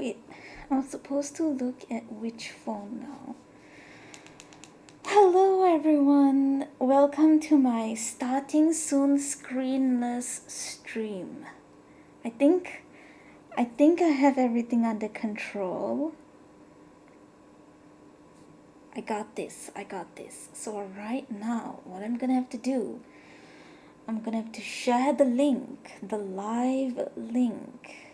Wait, I'm supposed to look at which phone now. Hello everyone, welcome to my starting soon screenless stream. I think I have everything under control. I got this. So right now, what I'm gonna have to do, I'm gonna have to share the link, the live link.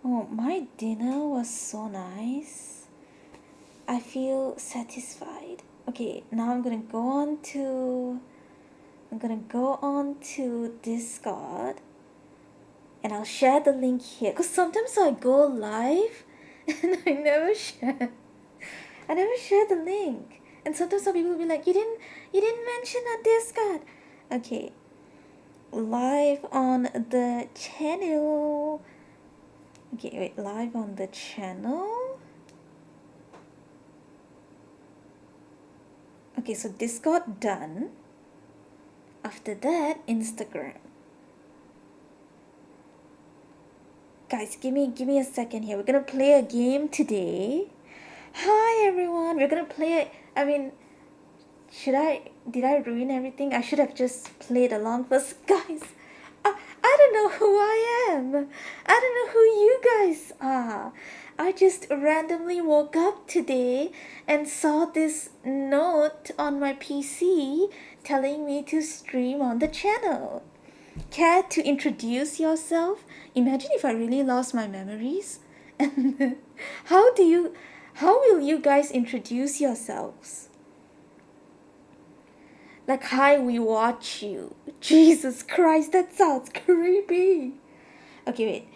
Oh, my dinner was so nice. I feel satisfied. Okay, now I'm gonna go on to Discord and I'll share the link here. Because sometimes I go live and I never share the link. And sometimes some people will be like, you didn't mention a Discord. Okay. Live on the channel. Okay, wait, live on the channel. Okay, so Discord done. After that, Instagram. Guys, give me a second here. We're gonna play a game today. Hi everyone. We're gonna play. Did I ruin everything? I should have just played along first, guys. I don't know who I am. I don't know who you guys are. I just randomly woke up today and saw this note on my PC telling me to stream on the channel. Care to introduce yourself? Imagine if I really lost my memories. And how will you guys introduce yourselves? Like, hi, we watch you. Jesus Christ, that sounds creepy. Okay, wait.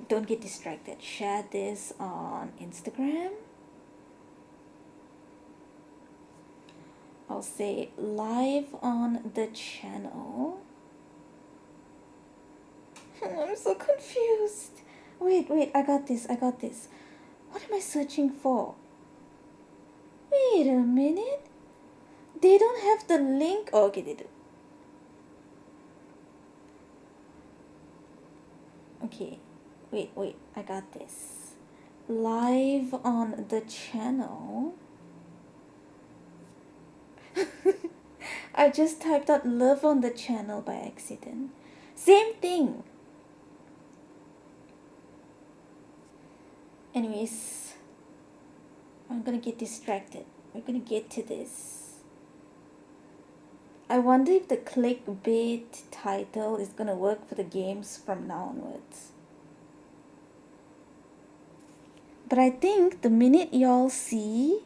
Don't get distracted. Share this on Instagram. I'll say live on the channel. I'm so confused. Wait, I got this. What am I searching for? Wait a minute. They don't have the link. Oh, okay, they do. Okay, wait, I got this. Live on the channel. I just typed out love on the channel by accident. Same thing. Anyways, I'm gonna get distracted. We're gonna get to this. I wonder if the clickbait title is gonna work for the games from now onwards. But I think the minute y'all see...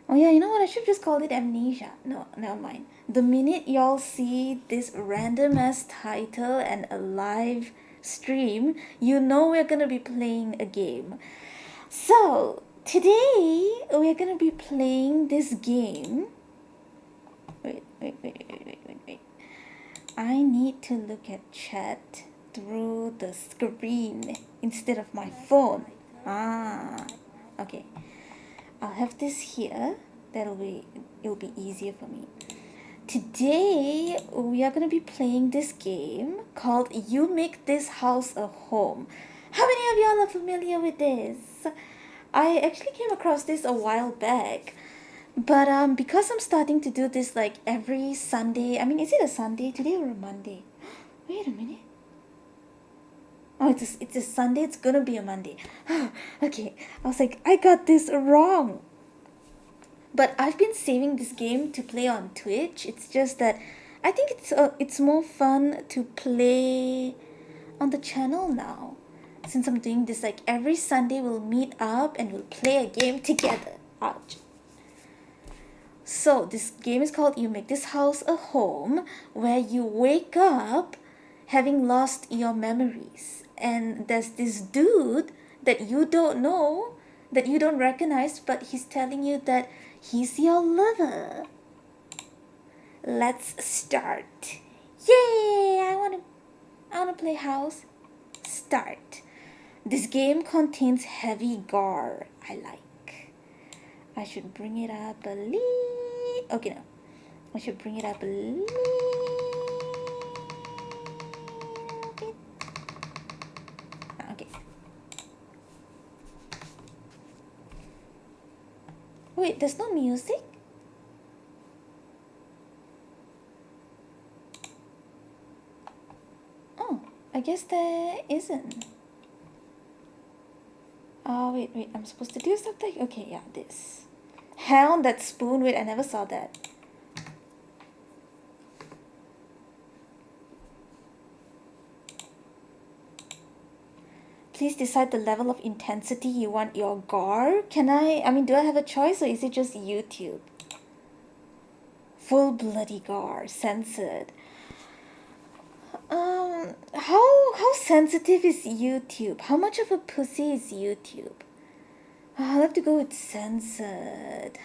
Oh yeah, you know what? I should just call it Amnesia. No, never mind. The minute y'all see this random ass title and a live stream, you know we're gonna be playing a game. So, today we're gonna be playing this game. Wait. I need to look at chat through the screen instead of my phone. Okay. I'll have this here. It'll be easier for me. Today we are gonna be playing this game called You Make This House a Home. How many of y'all are familiar with this? I actually came across this a while back. But because I'm starting to do this like every Sunday, is it a Sunday today or a Monday? Wait a minute. Oh, it's a Sunday. It's gonna be a Monday. Okay, I was like, I got this wrong. But I've been saving this game to play on Twitch. It's just that I think it's more fun to play on the channel now. Since I'm doing this like every Sunday, we'll meet up and we'll play a game together. Ouch. So this game is called You Make This House a Home, where you wake up having lost your memories. And there's this dude that you don't know, that you don't recognize, but he's telling you that he's your lover. Let's start. Yay! I wanna play house. Start. This game contains heavy gore. I should bring it up a little. Okay, no. I should bring it up a little bit. Wait, there's no music? Oh, I guess there isn't. Oh, wait, I'm supposed to do something? Okay, yeah, this. Hound, that spoon, wait, I never saw that. Please decide the level of intensity you want your gore. I mean, do I have a choice or is it just YouTube? Full bloody gore, censored. How sensitive is YouTube? How much of a pussy is YouTube? I'll have to go with censored.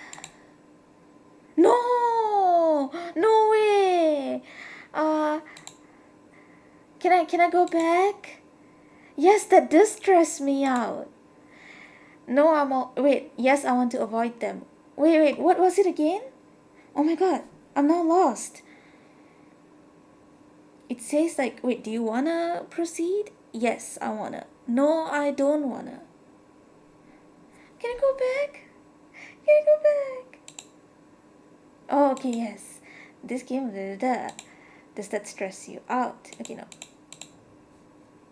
No! No way! Can I go back? Yes, that does stress me out. No, wait, yes, I want to avoid them. Wait, what was it again? Oh my god, I'm now lost. It says like, wait, do you wanna proceed? Yes, I wanna. No, I don't wanna. Can I go back? Can I go back? Oh, okay, yes. This game, does that stress you out? Okay, no.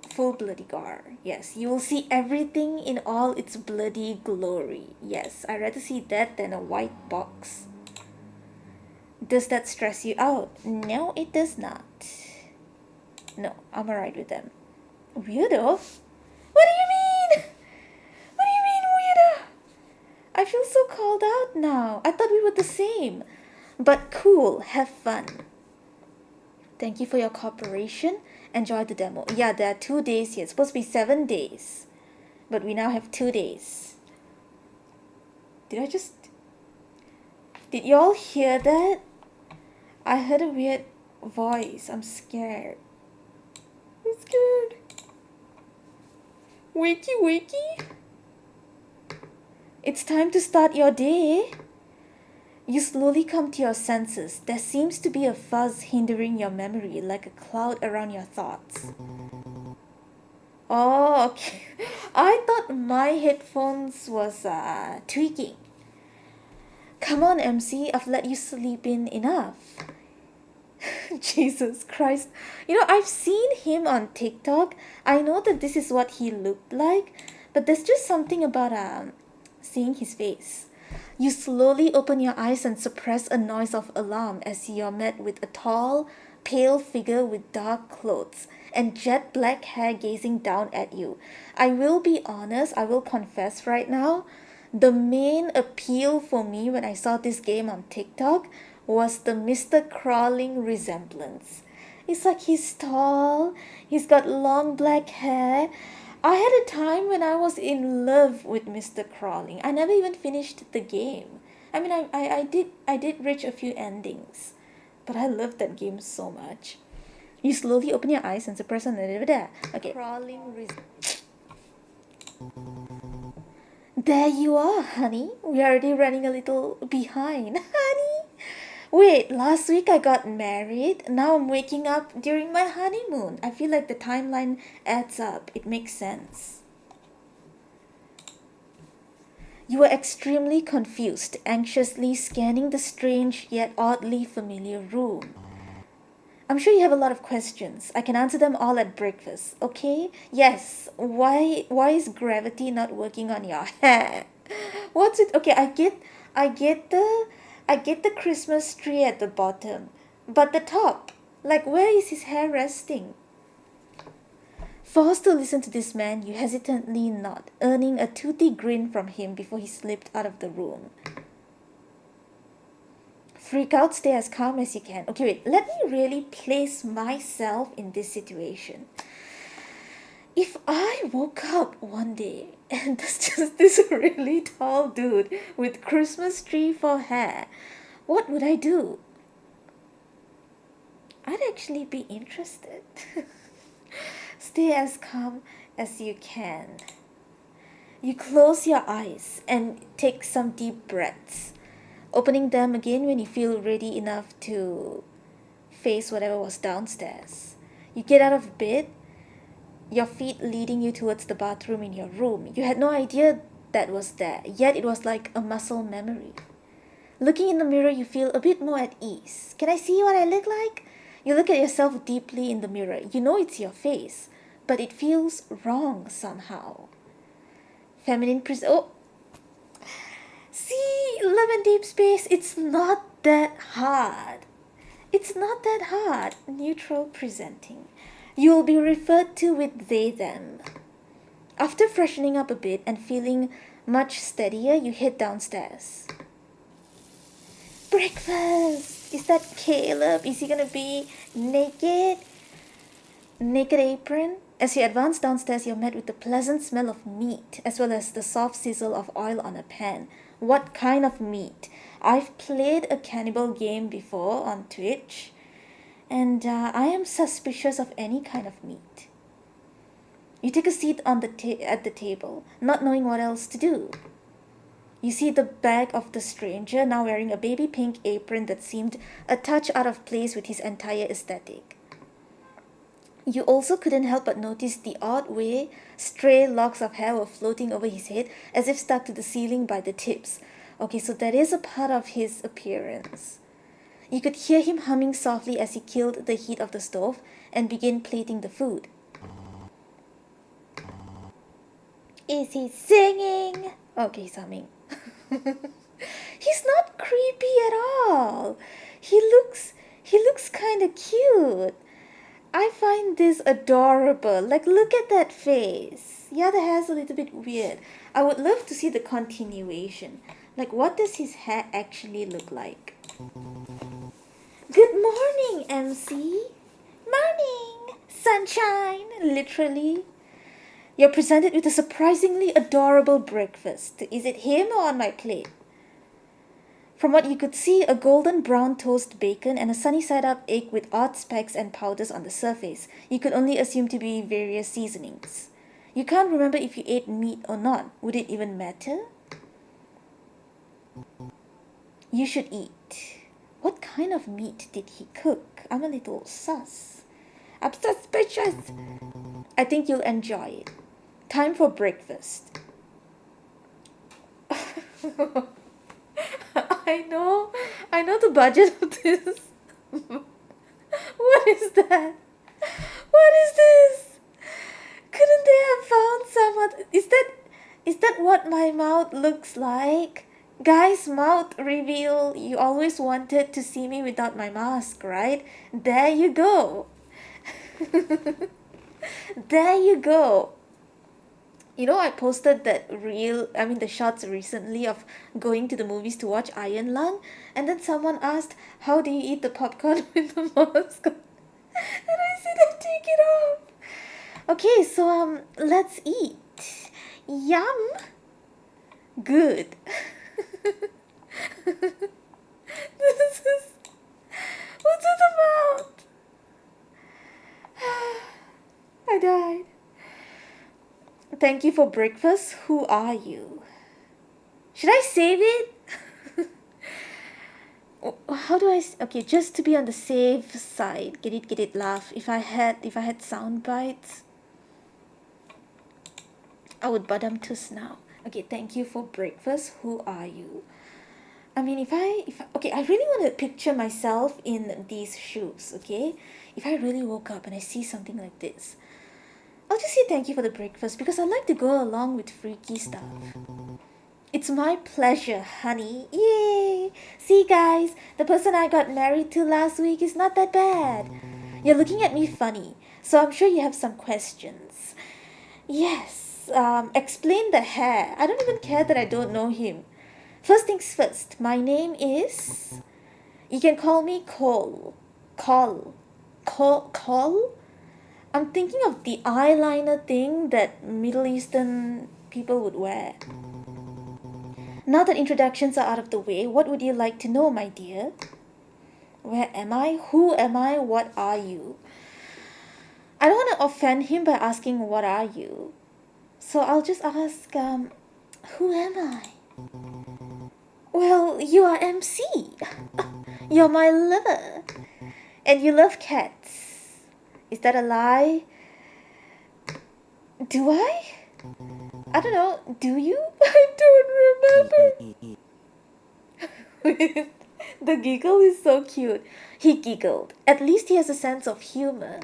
Full bloody gore. Yes, you will see everything in all its bloody glory. Yes, I'd rather see that than a white box. Does that stress you out? No, it does not. No, I'm alright with them. Weirdo? What do you mean? What do you mean, weirdo? I feel so called out now. I thought we were the same. But cool, have fun. Thank you for your cooperation. Enjoy the demo. Yeah, there are 2 days here. It's supposed to be 7 days. But we now have 2 days. Did you all hear that? I heard a weird voice. I'm scared. I'm scared. Wakey, wakey. It's time to start your day. You slowly come to your senses. There seems to be a fuzz hindering your memory, like a cloud around your thoughts. Oh, okay. I thought my headphones was tweaking. Come on, MC, I've let you sleep in enough. Jesus Christ. You know, I've seen him on TikTok. I know that this is what he looked like, but there's just something about seeing his face. You slowly open your eyes and suppress a noise of alarm as you're met with a tall, pale figure with dark clothes and jet black hair gazing down at you. I will be honest, I will confess right now, the main appeal for me when I saw this game on TikTok was the Mr. Crawling resemblance. It's like he's tall, he's got long black hair. I had a time when I was in love with Mr. Crawling. I never even finished the game. I mean, I did reach a few endings, but I loved that game so much. You slowly open your eyes and suppress on the okay. Crawling. There you are, honey. We're already running a little behind, honey. Wait, last week I got married. Now I'm waking up during my honeymoon. I feel like the timeline adds up. It makes sense. You were extremely confused, anxiously scanning the strange yet oddly familiar room. I'm sure you have a lot of questions. I can answer them all at breakfast, okay? Yes, why is gravity not working on your hair? What's it? Okay, I get the Christmas tree at the bottom, but the top, like where is his hair resting? Forced to listen to this man, you hesitantly nod, earning a toothy grin from him before he slipped out of the room. Freak out, stay as calm as you can. Okay, wait, let me really place myself in this situation. If I woke up one day and there's just this really tall dude with Christmas tree for hair, what would I do? I'd actually be interested. Stay as calm as you can. You close your eyes and take some deep breaths, opening them again when you feel ready enough to face whatever was downstairs. You get out of bed, your feet leading you towards the bathroom in your room. You had no idea that was there, yet it was like a muscle memory. Looking in the mirror, you feel a bit more at ease. Can I see what I look like? You look at yourself deeply in the mirror. You know it's your face, but it feels wrong somehow. Feminine oh. See, love and deep space, it's not that hard. It's not that hard. Neutral presenting. You'll be referred to with they, them. After freshening up a bit and feeling much steadier, you head downstairs. Breakfast! Is that Caleb? Is he gonna be naked? Naked apron? As you advance downstairs, you're met with the pleasant smell of meat, as well as the soft sizzle of oil on a pan. What kind of meat? I've played a cannibal game before on Twitch, and I am suspicious of any kind of meat. You take a seat on at the table, not knowing what else to do. You see the back of the stranger, now wearing a baby pink apron that seemed a touch out of place with his entire aesthetic. You also couldn't help but notice the odd way stray locks of hair were floating over his head as if stuck to the ceiling by the tips. Okay, so that is a part of his appearance. You could hear him humming softly as he killed the heat of the stove and began plating the food. Is he singing? Okay, he's humming. He's not creepy at all. He looks kind of cute. I find this adorable. Like, look at that face. Yeah, the hair's a little bit weird. I would love to see the continuation. Like, what does his hair actually look like? Good morning, MC. Morning, sunshine, literally. You're presented with a surprisingly adorable breakfast. Is it him or on my plate? From what you could see, a golden brown toast bacon and a sunny side up egg with odd specks and powders on the surface. You could only assume to be various seasonings. You can't remember if you ate meat or not. Would it even matter? You should eat. What kind of meat did he cook? I'm a little sus. I'm suspicious. I think you'll enjoy it. Time for breakfast. I know the budget of this. What is that? What is this? Couldn't they have found some other... Is that what my mouth looks like? Guys, mouth reveal. You always wanted to see me without my mask, right? There you go. There you go. You know, I posted the shots recently of going to the movies to watch Iron Lung, and then someone asked, how do you eat the popcorn with the mask? And I said, I take it off. Okay, so let's eat. Yum. Good. This is... What's it about? I died. Thank you for breakfast. Who are you? Should I save it? How do I... Okay, just to be on the safe side. Get it, laugh. If I had sound bites, I would badam tus now. Okay, thank you for breakfast. Who are you? I mean, okay, I really want to picture myself in these shoes, okay? If I really woke up and I see something like this, I'll just say thank you for the breakfast because I like to go along with freaky stuff. It's my pleasure, honey. Yay! See, guys, the person I got married to last week is not that bad. You're looking at me funny, so I'm sure you have some questions. Yes, explain the hair. I don't even care that I don't know him. First things first, my name is... You can call me Cole. Cole? I'm thinking of the eyeliner thing that Middle Eastern people would wear. Now that introductions are out of the way, what would you like to know, my dear? Where am I? Who am I? What are you? I don't want to offend him by asking, what are you? So I'll just ask, who am I? Well, you are MC. You're my lover. And you love cats. Is that a lie? Do I? I don't know, do you? I don't remember. The giggle is so cute. He giggled. At least he has a sense of humor.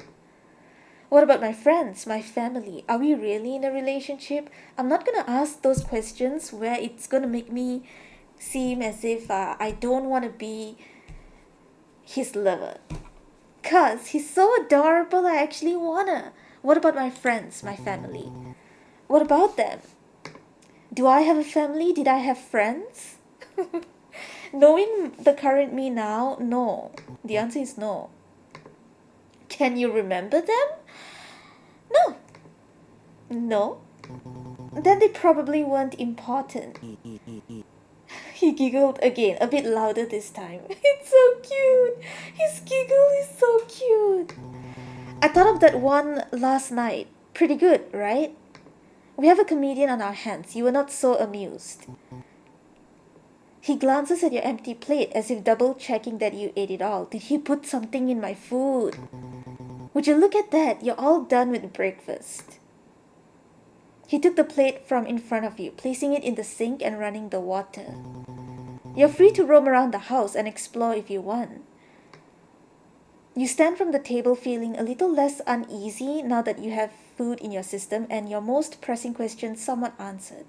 What about my friends, my family? Are we really in a relationship? I'm not gonna ask those questions where it's gonna make me seem as if I don't want to be his lover. Cause he's so adorable, I actually wanna. What about my friends, my family? What about them? Do I have a family? Did I have friends? Knowing the current me now, no. The answer is no. Can you remember them? No. No. Then they probably weren't important. He giggled again, a bit louder this time. It's so cute. His giggle is so cute. I thought of that one last night. Pretty good, right? We have a comedian on our hands. You were not so amused. He glances at your empty plate as if double checking that you ate it all. Did he put something in my food? Would you look at that? You're all done with breakfast. He took the plate from in front of you, placing it in the sink and running the water. You're free to roam around the house and explore if you want. You stand from the table feeling a little less uneasy now that you have food in your system and your most pressing question somewhat answered.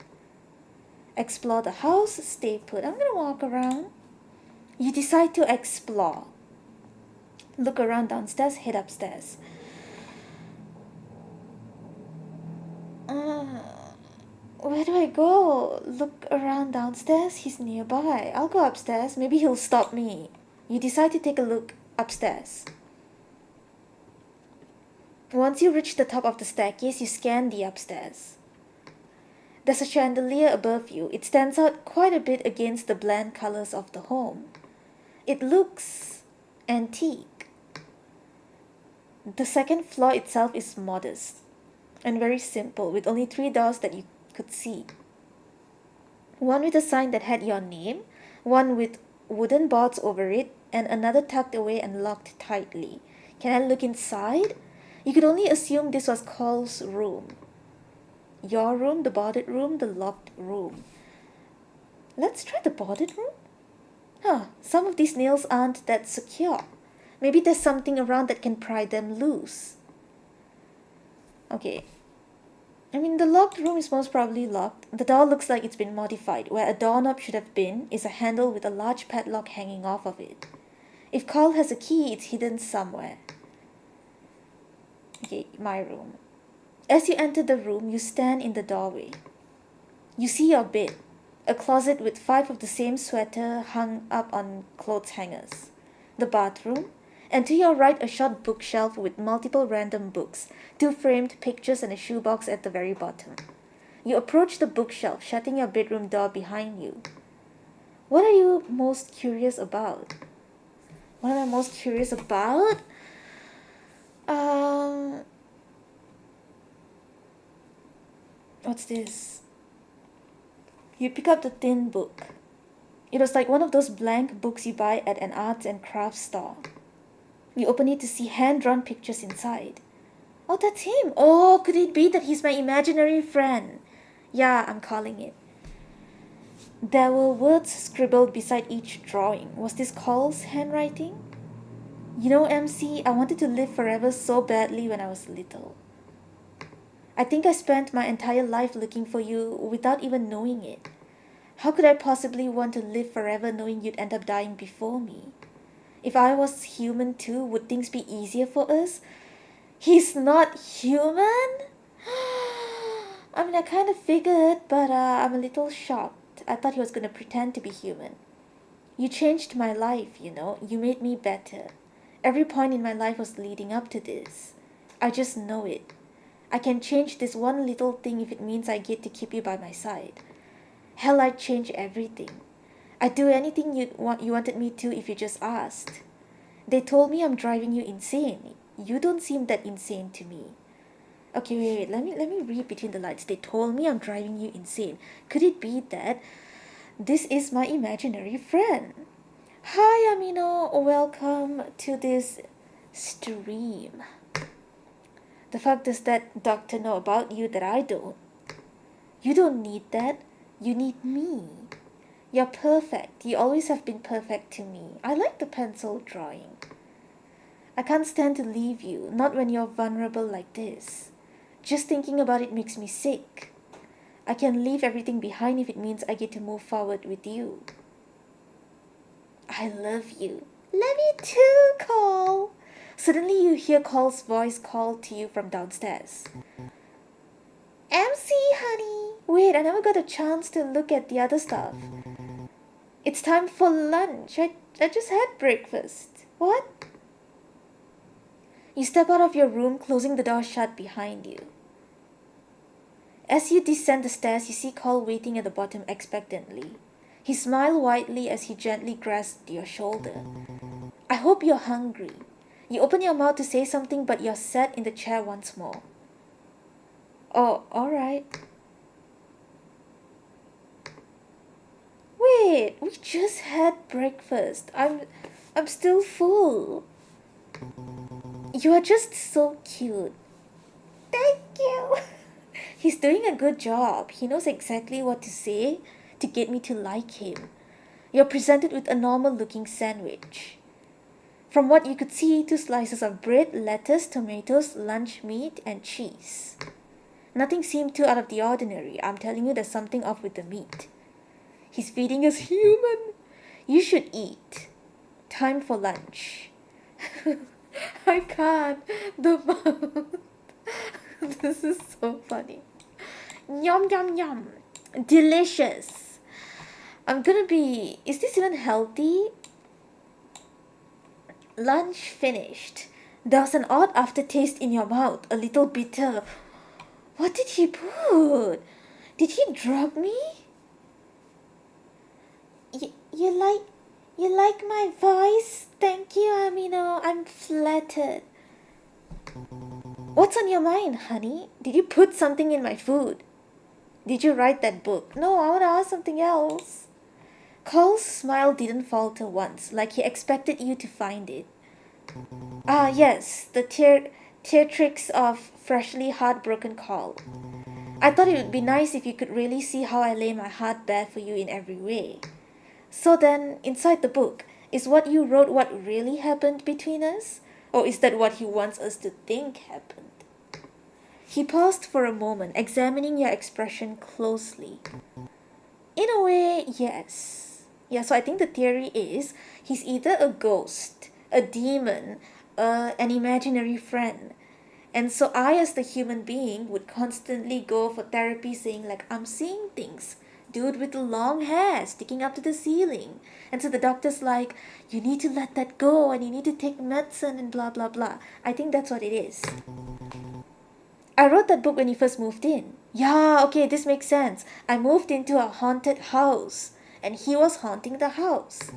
Explore the house, stay put. I'm gonna walk around. You decide to explore. Look around downstairs, head upstairs. Where do I go? Look around downstairs. He's nearby. I'll go upstairs. Maybe he'll stop me. You decide to take a look upstairs. Once you reach the top of the staircase, you scan the upstairs. There's a chandelier above you. It stands out quite a bit against the bland colors of the home. It looks antique. The second floor itself is modest and very simple, with only 3 doors that you could see. One with a sign that had your name, one with wooden boards over it, and another tucked away and locked tightly. Can I look inside? You could only assume this was Cole's room. Your room, the boarded room, the locked room. Let's try the boarded room. Some of these nails aren't that secure. Maybe there's something around that can pry them loose. Okay. I mean, the locked room is most probably locked. The door looks like it's been modified. Where a doorknob should have been is a handle with a large padlock hanging off of it. If Carl has a key, it's hidden somewhere. Okay, my room. As you enter the room, you stand in the doorway. You see your bed, a closet with 5 of the same sweater hung up on clothes hangers, the bathroom, and to your right a short bookshelf with multiple random books, 2 framed pictures and a shoebox at the very bottom. You approach the bookshelf, shutting your bedroom door behind you. What are you most curious about? What am I most curious about? What's this? You pick up the thin book. It was like one of those blank books you buy at an arts and crafts store. You open it to see hand-drawn pictures inside. Oh, that's him. Oh, could it be that he's my imaginary friend? Yeah, I'm calling it. There were words scribbled beside each drawing. Was this Cole's handwriting? You know, MC, I wanted to live forever so badly when I was little. I think I spent my entire life looking for you without even knowing it. How could I possibly want to live forever knowing you'd end up dying before me? If I was human too, would things be easier for us? He's not human? I mean, I kind of figured, but I'm a little shocked. I thought he was going to pretend to be human. You changed my life, you know. You made me better. Every point in my life was leading up to this. I just know it. I can change this one little thing if it means I get to keep you by my side. Hell, I'd change everything. I'd do anything you wanted me to if you just asked. They told me I'm driving you insane. You don't seem that insane to me. Okay, wait. Let me read between the lines. They told me I'm driving you insane. Could it be that this is my imaginary friend? Hi, Amino. Welcome to this stream. The fuck does that doctor know about you that I don't? You don't need that. You need me. You're perfect. You always have been perfect to me. I like the pencil drawing. I can't stand to leave you, not when you're vulnerable like this. Just thinking about it makes me sick. I can leave everything behind if it means I get to move forward with you. I love you. Love you too, Cole. Suddenly you hear Cole's voice call to you from downstairs. MC, honey. Wait, I never got a chance to look at the other stuff. It's time for lunch. I just had breakfast. What? You step out of your room, closing the door shut behind you. As you descend the stairs, you see Cole waiting at the bottom expectantly. He smiled widely as he gently grasped your shoulder. I hope you're hungry. You open your mouth to say something, but you're sat in the chair once more. Oh, alright. Wait, we just had breakfast. I'm still full. You are just so cute. Thank you. He's doing a good job. He knows exactly what to say to get me to like him. You're presented with a normal-looking sandwich. From what you could see, 2 slices of bread, lettuce, tomatoes, lunch meat, and cheese. Nothing seemed too out of the ordinary. I'm telling you, there's something off with the meat. He's feeding us human. You should eat. Time for lunch. I can't. The mouth. This is so funny. Yum, yum, yum. Delicious. Is this even healthy? Lunch finished. There was an odd aftertaste in your mouth, a little bitter. What did he put? Did he drug me? You like my voice? Thank you, Amino. I'm flattered. What's on your mind, honey? Did you put something in my food? Did you write that book? No, I want to ask something else. Cole's smile didn't falter once, like he expected you to find it. Ah, yes, the theatrics of freshly heartbroken Cole. I thought it would be nice if you could really see how I lay my heart bare for you in every way. So then, inside the book, is what you wrote what really happened between us? Or is that what he wants us to think happened? He paused for a moment, examining your expression closely. In a way, yes. Yeah, so I think the theory is he's either a ghost, a demon, an imaginary friend. And so I, as the human being, would constantly go for therapy saying like, I'm seeing things. Dude with the long hair sticking up to the ceiling. And so the doctor's like, you need to let that go and you need to take medicine and blah blah blah. I think that's what it is. I wrote that book when you first moved in. Yeah, okay, this makes sense. I moved into a haunted house and he was haunting the house.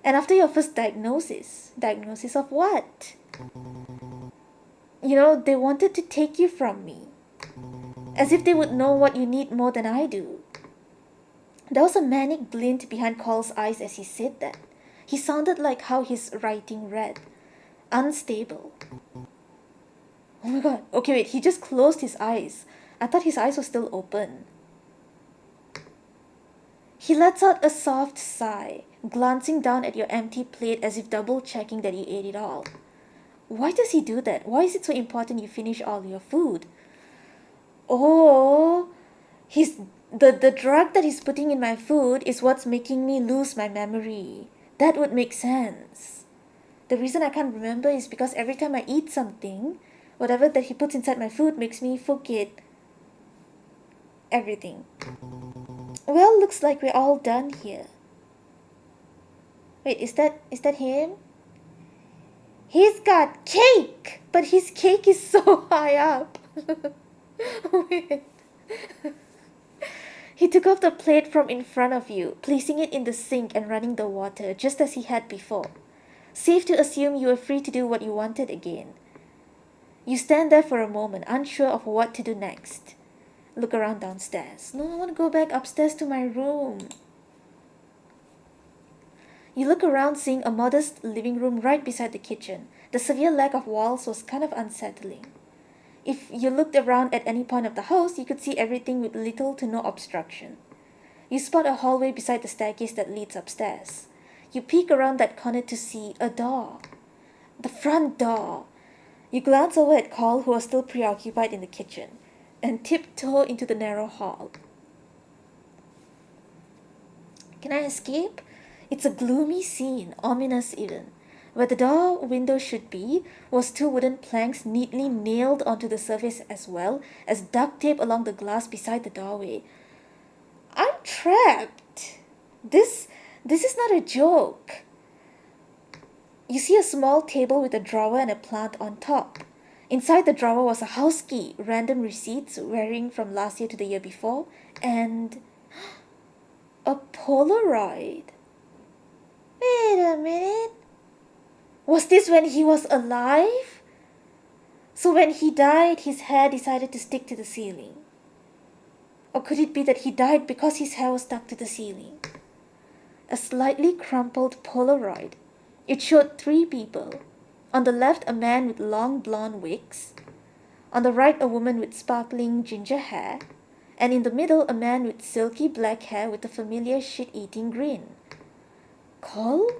And after your first diagnosis of what? You know, they wanted to take you from me. As if they would know what you need more than I do. There was a manic glint behind Cole's eyes as he said that. He sounded like how his writing read. Unstable. Oh my god. Okay, wait, he just closed his eyes. I thought his eyes were still open. He lets out a soft sigh, glancing down at your empty plate as if double-checking that you ate it all. Why does he do that? Why is it so important you finish all your food? Oh, the drug that he's putting in my food is what's making me lose my memory. That would make sense. The reason I can't remember is because every time I eat something, whatever that he puts inside my food makes me forget everything. Well, looks like we're all done here. Wait, is that him? He's got cake! But his cake is so high up. Wait. He took off the plate from in front of you, placing it in the sink and running the water, just as he had before. Safe to assume you were free to do what you wanted again. You stand there for a moment, unsure of what to do next. Look around downstairs. No, I want to go back upstairs to my room. You look around, seeing a modest living room right beside the kitchen. The severe lack of walls was kind of unsettling. If you looked around at any point of the house, you could see everything with little to no obstruction. You spot a hallway beside the staircase that leads upstairs. You peek around that corner to see a door. The front door. You glance over at Carl, who was still preoccupied in the kitchen, and tiptoe into the narrow hall. Can I escape? It's a gloomy scene, ominous even. Where the door window should be was two wooden planks neatly nailed onto the surface as well as duct tape along the glass beside the doorway. I'm trapped. This is not a joke. You see a small table with a drawer and a plant on top. Inside the drawer was a house key, random receipts varying from last year to the year before, and a Polaroid. Wait a minute. Was this when he was alive? So when he died, his hair decided to stick to the ceiling. Or could it be that he died because his hair was stuck to the ceiling? A slightly crumpled Polaroid. It showed 3 people. On the left, a man with long blonde wigs. On the right, a woman with sparkling ginger hair. And in the middle, a man with silky black hair with a familiar shit-eating grin. Cole?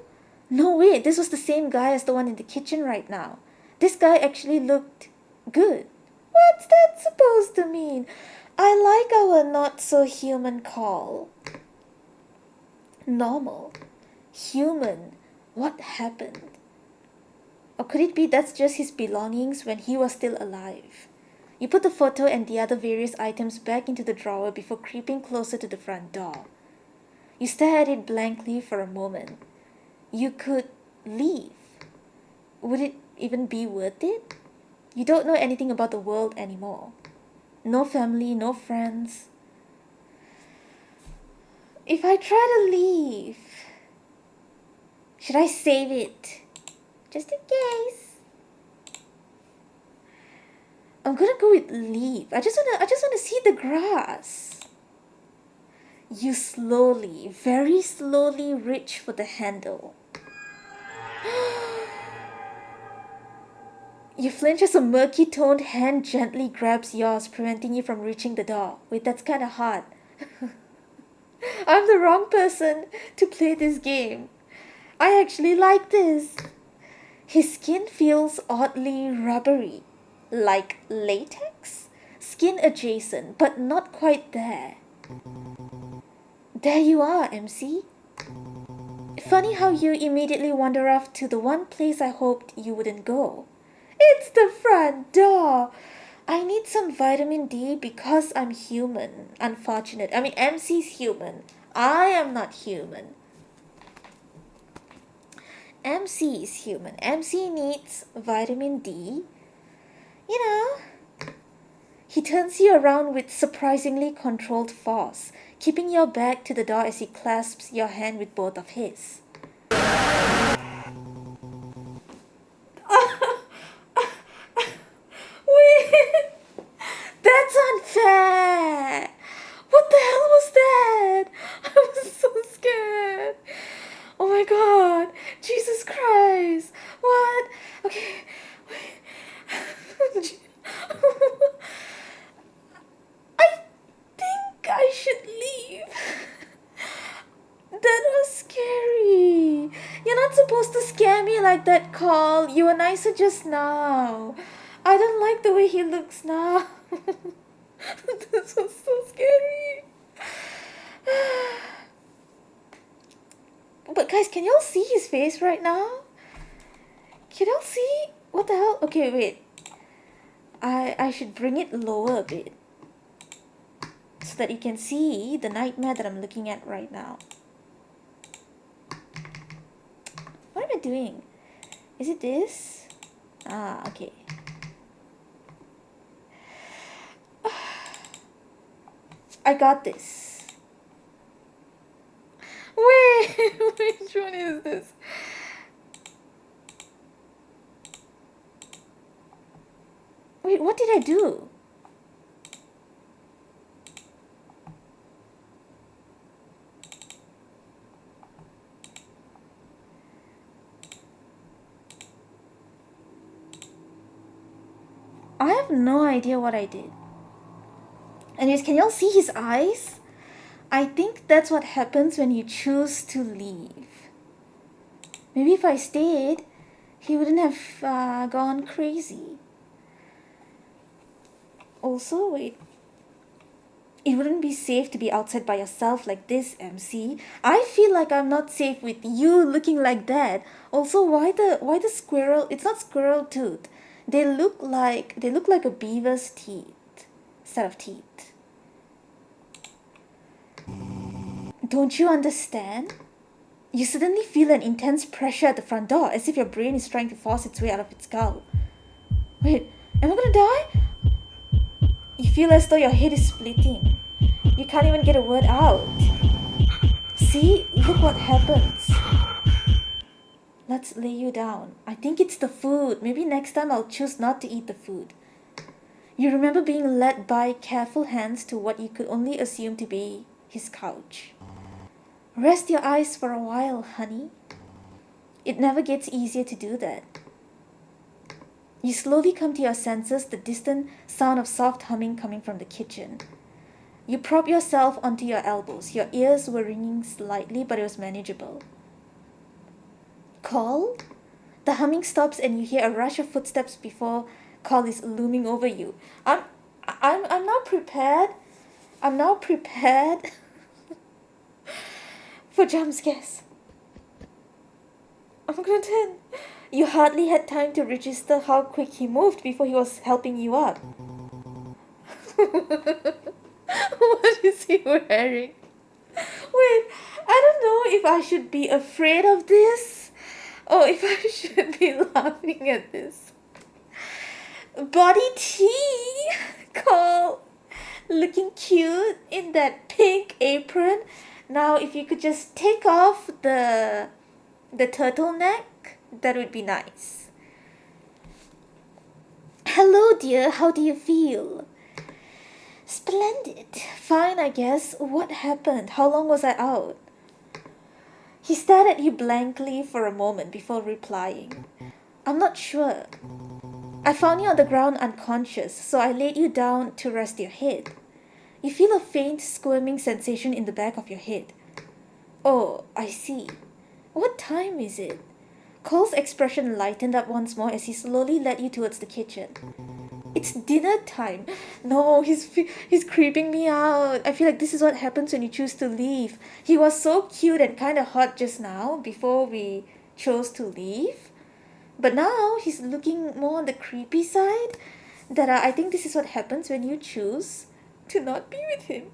No, wait, this was the same guy as the one in the kitchen right now. This guy actually looked good. What's that supposed to mean? I like our not-so-human Cole. Normal. Human. What happened? Or could it be that's just his belongings when he was still alive? You put the photo and the other various items back into the drawer before creeping closer to the front door. You stare at it blankly for a moment. You could leave. Would it even be worth it? You don't know anything about the world anymore. No family, no friends. If I try to leave, should I save it? Just in case. I'm gonna go with leave. I just wanna see the grass. You slowly, very slowly reach for the handle. You flinch as a murky-toned hand gently grabs yours, preventing you from reaching the door. Wait, that's kinda hard. I'm the wrong person to play this game. I actually like this. His skin feels oddly rubbery, like latex? Skin adjacent, but not quite there. There you are, MC. Funny how you immediately wander off to the one place I hoped you wouldn't go. It's the front door. I need some vitamin D because I'm human. Unfortunate. I mean, MC's human. I am not human. MC is human. MC needs vitamin D. You know, he turns you around with surprisingly controlled force, keeping your back to the door as he clasps your hand with both of his. Wait! That's unfair! What the hell was that? I was so scared. Oh my god. Jesus Christ. What? Okay. Wait. I think I should leave. That was scary. You're not supposed to scare me like that, Carl. You were nicer just now. I don't like the way he looks now. This was so scary. But guys, can y'all see his face right now? Can y'all see? What the hell? Okay, wait. I should bring it lower a bit so that you can see the nightmare that I'm looking at right now. What am I doing? Is it this? Ah, okay. I got this. Wait, which one is this? Wait, what did I do? I have no idea what I did. Anyways, can y'all see his eyes? I think that's what happens when you choose to leave. Maybe if I stayed, he wouldn't have gone crazy. Also, wait. It wouldn't be safe to be outside by yourself like this, MC. I feel like I'm not safe with you looking like that. Also, why the squirrel? It's not squirrel tooth. They look like a beaver's teeth. Set of teeth. Don't you understand? You suddenly feel an intense pressure at the front door, as if your brain is trying to force its way out of its skull. Wait, am I gonna die? You feel as though your head is splitting. You can't even get a word out. See? Look what happens. Let's lay you down. I think it's the food. Maybe next time I'll choose not to eat the food. You remember being led by careful hands to what you could only assume to be his couch. Rest your eyes for a while, honey. It never gets easier to do that. You slowly come to your senses, the distant sound of soft humming coming from the kitchen. You prop yourself onto your elbows. Your ears were ringing slightly, but it was manageable. Call? The humming stops and you hear a rush of footsteps before Call is looming over you. I'm not prepared. I'm now prepared for jump scares. I'm gonna turn. You hardly had time to register how quick he moved before he was helping you up. What is he wearing? Wait, I don't know if I should be afraid of this or if I should be laughing at this. Body tea, Cole, looking cute in that pink apron. Now, if you could just take off the turtleneck, that would be nice. Hello, dear. How do you feel? Splendid. Fine, I guess. What happened? How long was I out? He stared at you blankly for a moment before replying. I'm not sure. I found you on the ground unconscious, so I laid you down to rest your head. You feel a faint squirming sensation in the back of your head. Oh, I see. What time is it? Cole's expression lightened up once more as he slowly led you towards the kitchen. It's dinner time. No, he's creeping me out. I feel like this is what happens when you choose to leave. He was so cute and kind of hot just now before we chose to leave. But now he's looking more on the creepy side. That I think this is what happens when you choose to not be with him.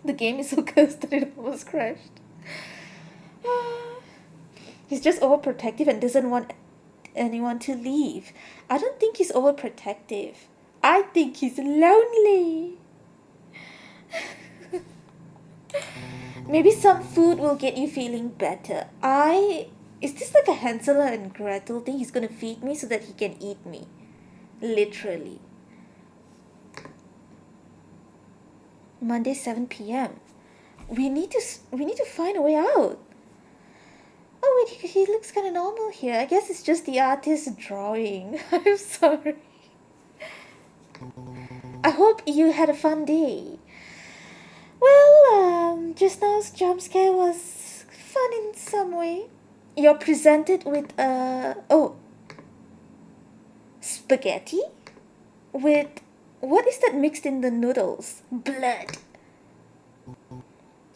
The game is so cursed that it almost crashed. He's just overprotective and doesn't want anyone to leave. I don't think he's overprotective. I think he's lonely. Maybe some food will get you feeling better. Is this like a Hansel and Gretel thing? He's gonna feed me so that he can eat me. Literally. Monday 7 p.m. We need to find a way out. Oh wait, he looks kind of normal here. I guess it's just the artist's drawing. I'm sorry. I hope you had a fun day. Well, just now's jump scare was fun in some way. You're presented with spaghetti? With, what is that mixed in the noodles? Blood.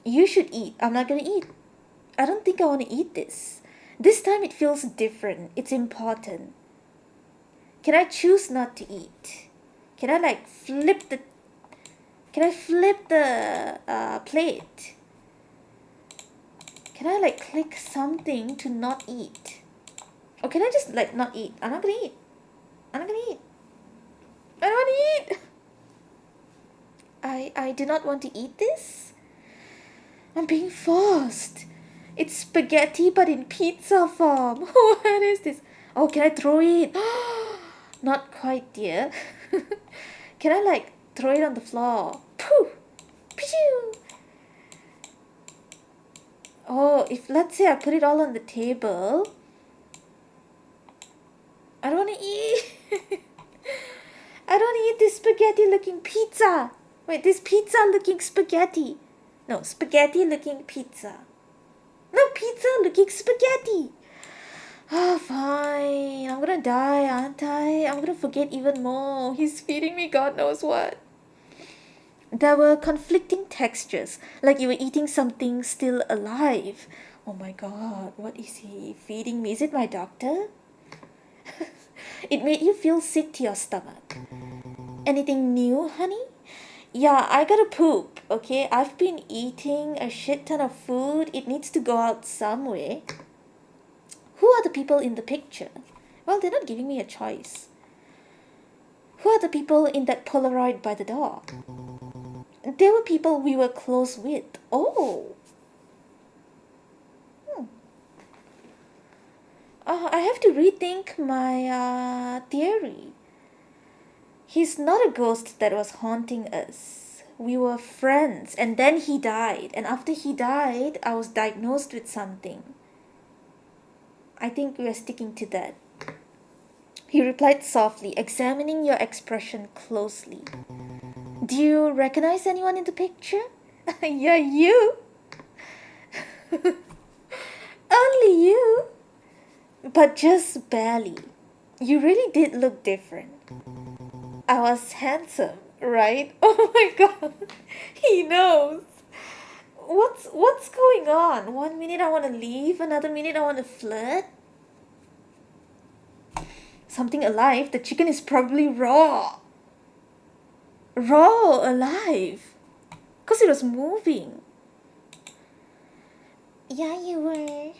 You should eat. I'm not gonna eat. I don't think I want to eat this. This time it feels different. It's important. Can I choose not to eat? Can I flip the plate? Can I click something to not eat? Or can I just not eat? I'm not gonna eat. I don't want to eat. I do not want to eat this. I'm being forced. It's spaghetti but in pizza form. What is this? Oh, can I throw it? Not quite, dear. Can I throw it on the floor? Pooh! Pshoo! Oh, if let's say I put it all on the table. I don't want to eat. I don't eat this spaghetti-looking pizza. Wait, this pizza-looking spaghetti. No, spaghetti-looking pizza. No, pizza-looking spaghetti. Oh, fine. I'm gonna die, aren't I? I'm gonna forget even more. He's feeding me God knows what. There were conflicting textures, like you were eating something still alive. Oh my god, what is he feeding me? Is it my doctor? It made you feel sick to your stomach. Anything new, honey? Yeah, I gotta poop, okay? I've been eating a shit ton of food. It needs to go out some way. Who are the people in the picture? Well, they're not giving me a choice. Who are the people in that Polaroid by the door? They were people we were close with. Oh. I have to rethink my theory. He's not a ghost that was haunting us. We were friends, and then he died. And after he died, I was diagnosed with something. I think we are sticking to that. He replied softly, examining your expression closely. Do you recognize anyone in the picture? Yeah, you. Only you. But just barely. You really did look different. I was handsome, right? Oh my god. He knows. What's going on? 1 minute I want to leave, another minute I want to flirt. Something alive? The chicken is probably raw. Raw, alive. Because it was moving. Yeah, you were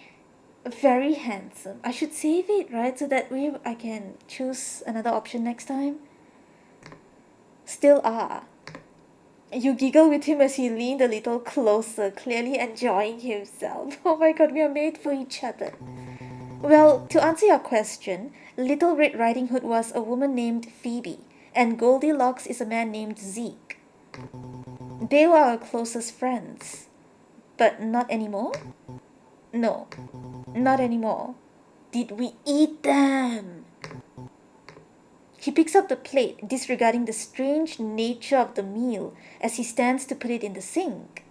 very handsome. I should save it, right? So that way I can choose another option next time. Still are. You giggle with him as he leaned a little closer, clearly enjoying himself. Oh my god, we are made for each other. Well, to answer your question, Little Red Riding Hood was a woman named Phoebe, and Goldilocks is a man named Zeke. They were our closest friends. But not anymore? No, not anymore. Did we eat them? He picks up the plate, disregarding the strange nature of the meal as he stands to put it in the sink.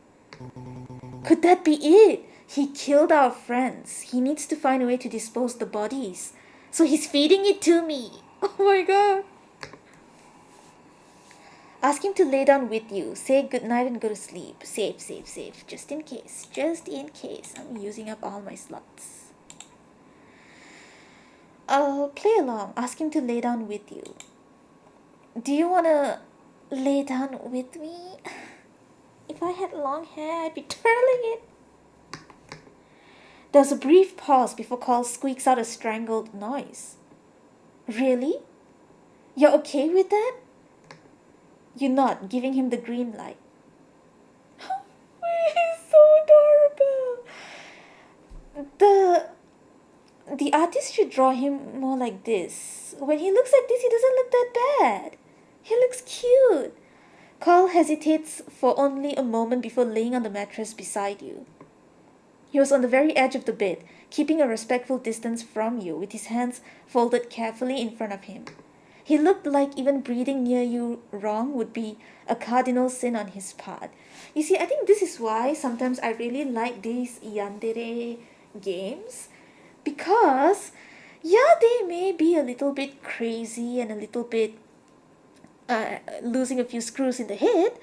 Could that be it? He killed our friends. He needs to find a way to dispose the bodies. So he's feeding it to me. Oh my god. Ask him to lay down with you. Say goodnight and go to sleep. Safe, safe, safe. Just in case. Just in case. I'm using up all my slots. Play along. Ask him to lay down with you. Do you wanna lay down with me? If I had long hair, I'd be twirling it. There's a brief pause before Carl squeaks out a strangled noise. Really? You're okay with that? You nod, giving him the green light. He's so adorable. The artist should draw him more like this. When he looks like this, he doesn't look that bad. He looks cute. Carl hesitates for only a moment before laying on the mattress beside you. He was on the very edge of the bed, keeping a respectful distance from you, with his hands folded carefully in front of him. He looked like even breathing near you wrong would be a cardinal sin on his part. You see, I think this is why sometimes I really like these yandere games. Because, yeah, they may be a little bit crazy and a little bit losing a few screws in the head,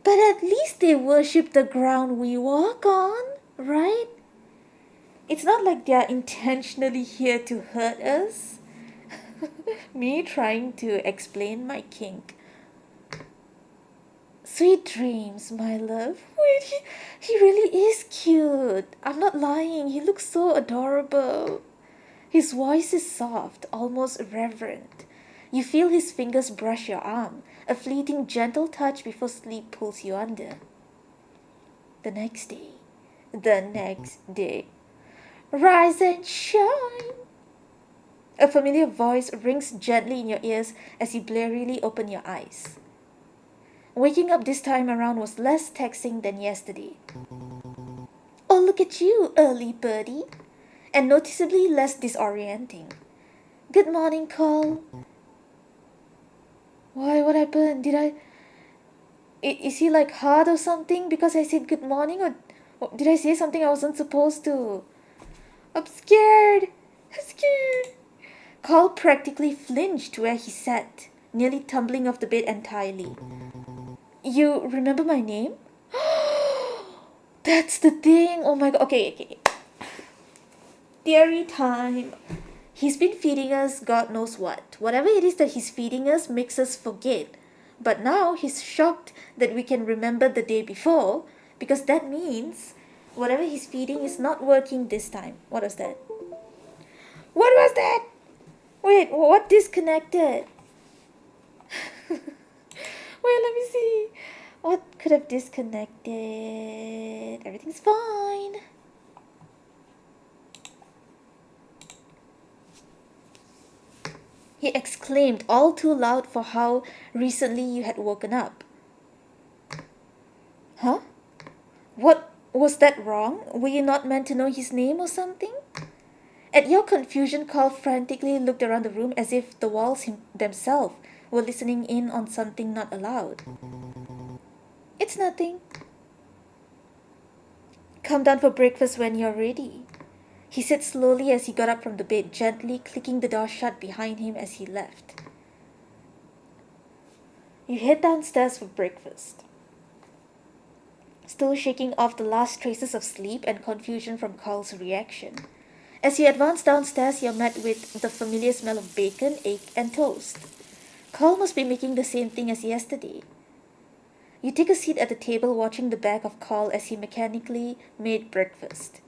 but at least they worship the ground we walk on, right? It's not like they're intentionally here to hurt us. Me trying to explain my kink. Sweet dreams, my love. Wait, he really is cute. I'm not lying. He looks so adorable. His voice is soft, almost reverent. You feel his fingers brush your arm, a fleeting gentle touch before sleep pulls you under. The next day. Rise and shine. A familiar voice rings gently in your ears as you blearily open your eyes. Waking up this time around was less taxing than yesterday. Oh, look at you, early birdie. And noticeably less disorienting. Good morning, Cole. Why? What happened? Is he like hard or something? Because I said good morning, or did I say something I wasn't supposed to? I'm scared. I'm scared. Carl practically flinched where he sat, nearly tumbling off the bed entirely. You remember my name? That's the thing. Oh my god. Okay. Theory time. He's been feeding us God knows what. Whatever it is that he's feeding us makes us forget. But now he's shocked that we can remember the day before, because that means whatever he's feeding is not working this time. What was that? What was that? Wait, what disconnected? Wait, let me see. What could have disconnected? Everything's fine. He exclaimed all too loud for how recently you had woken up. Huh? What was that wrong? Were you not meant to know his name or something? At your confusion, Carl frantically looked around the room as if the walls themselves were listening in on something not allowed. It's nothing. Come down for breakfast when you're ready, he said slowly as he got up from the bed, gently clicking the door shut behind him as he left. You head downstairs for breakfast. Still shaking off the last traces of sleep and confusion from Carl's reaction. As you advance downstairs, you're met with the familiar smell of bacon, egg, and toast. Carl must be making the same thing as yesterday. You take a seat at the table watching the back of Carl as he mechanically made breakfast.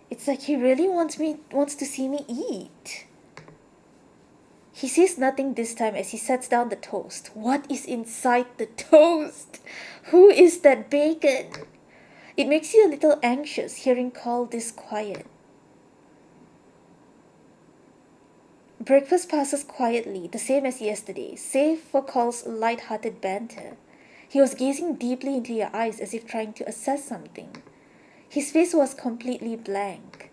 It's like he really wants to see me eat. He says nothing this time as he sets down the toast. What is inside the toast? Who is that bacon? It makes you a little anxious hearing Carl this quiet. Breakfast passes quietly, the same as yesterday, save for Carl's light-hearted banter. He was gazing deeply into your eyes as if trying to assess something. His face was completely blank.